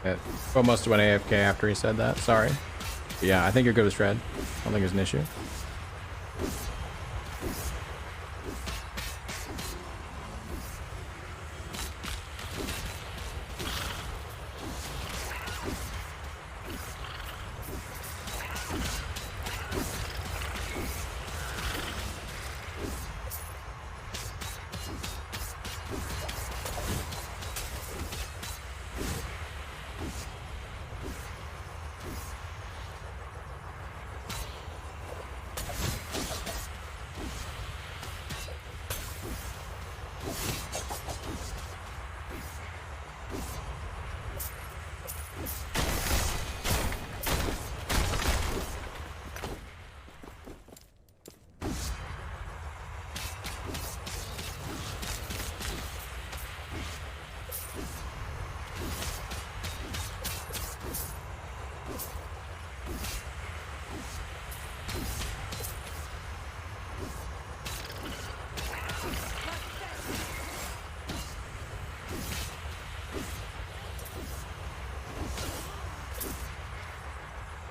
It almost went AFK after he said that. Sorry. But yeah, I think you're good with Shred. I don't think it's an issue.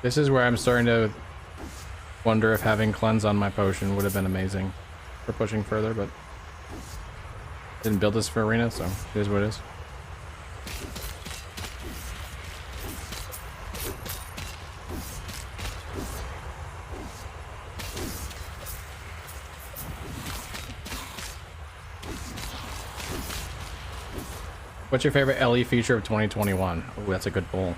This is where I'm starting to wonder if having cleanse on my potion would have been amazing for pushing further, but didn't build this for arena, so it is what it is. What's your favorite LE feature of 2021? Oh, that's a good poll.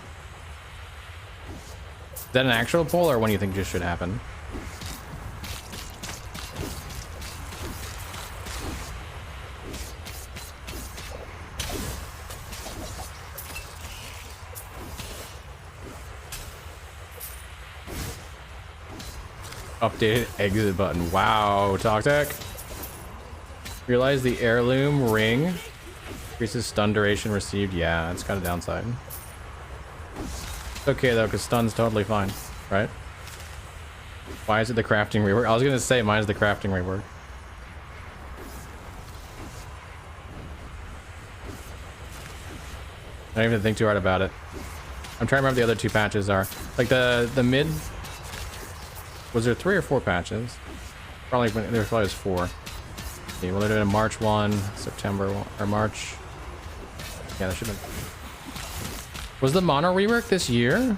Is that an actual poll or one you think just should happen? Updated exit button. Wow, Toctec. Realize the heirloom ring increases stun duration received. Yeah, it's got a downside. It's okay though, because stun's totally fine, right? Why is it the crafting rework? I was gonna say mine's the crafting rework. I don't even think too hard about it. I'm trying to remember the other 2 patches are. Like the mid... Was there 3 or 4 patches? Probably, there probably was 4. Okay, well, they're doing March 1, September 1, or March... Yeah, that should have been... Was the mono rework this year?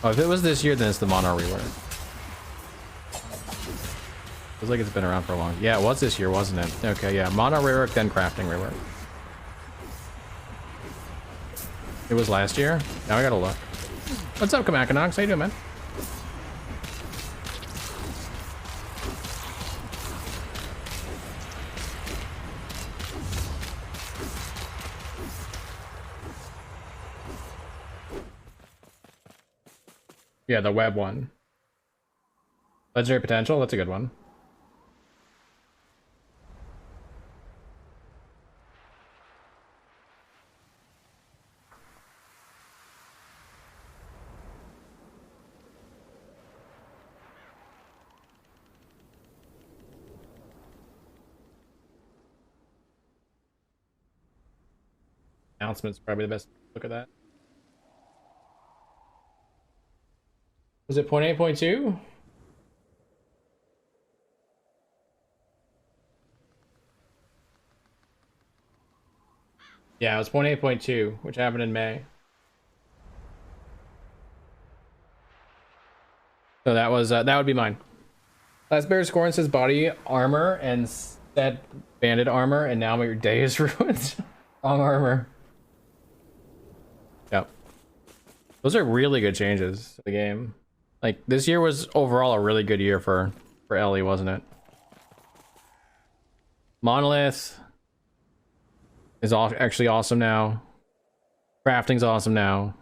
Oh, if it was this year, then it's the mono rework. Feels like it's been around for a long... Yeah, it was this year, wasn't it? Okay, yeah. Mono rework, then crafting rework. It was last year? Now I gotta look. What's up, Kamakanox? How you doing, man? Yeah, the web one. Legendary potential, that's a good one. Announcements probably the best look at that. Was it 0.8.2? Yeah, it was 0.8.2, which happened in May. So that was that would be mine. Last Bear scoring says body armor and set banded armor, and now your day is ruined. Wrong armor. Yep. Those are really good changes to the game. Like, this year was overall a really good year for Ellie, wasn't it? Monolith is actually awesome now. Crafting's awesome now.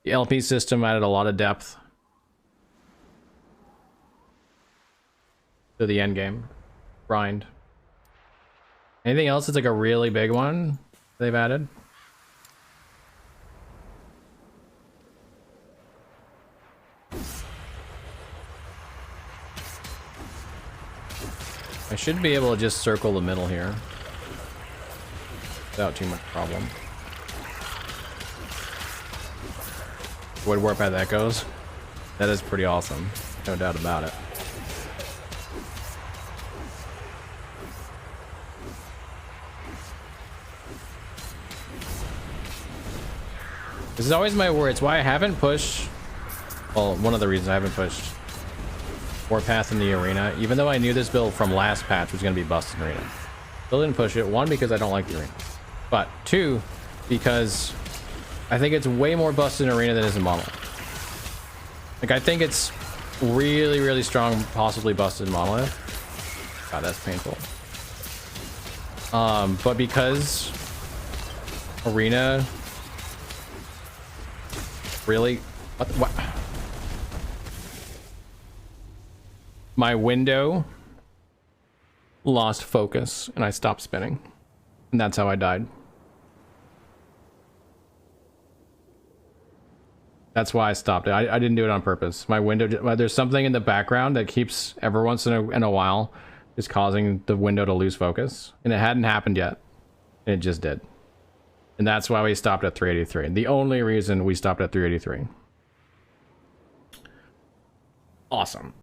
The LP system added a lot of depth to the end game. Grind. Anything else that's like a really big one they've added? I should be able to just circle the middle here without too much problem. Wood Warpath echoes. That is pretty awesome. No doubt about it. This is always my worry. It's why I haven't pushed... Well, one of the reasons I haven't pushed Warpath in the arena, even though I knew this build from last patch was going to be busted in arena. Still didn't push it. 1, because I don't like the arena. But 2, because I think it's way more busted in arena than it is in Monolith. Like, I think it's really, really strong, possibly busted in Monolith. God, that's painful. But because arena really... What? My window lost focus and I stopped spinning, and that's how I died. That's why I stopped it. I didn't do it on purpose. My window, there's something in the background that keeps every once in a while just causing the window to lose focus, and it hadn't happened yet, and it just did. And that's why we stopped at 383. And the only reason we stopped at 383. Awesome.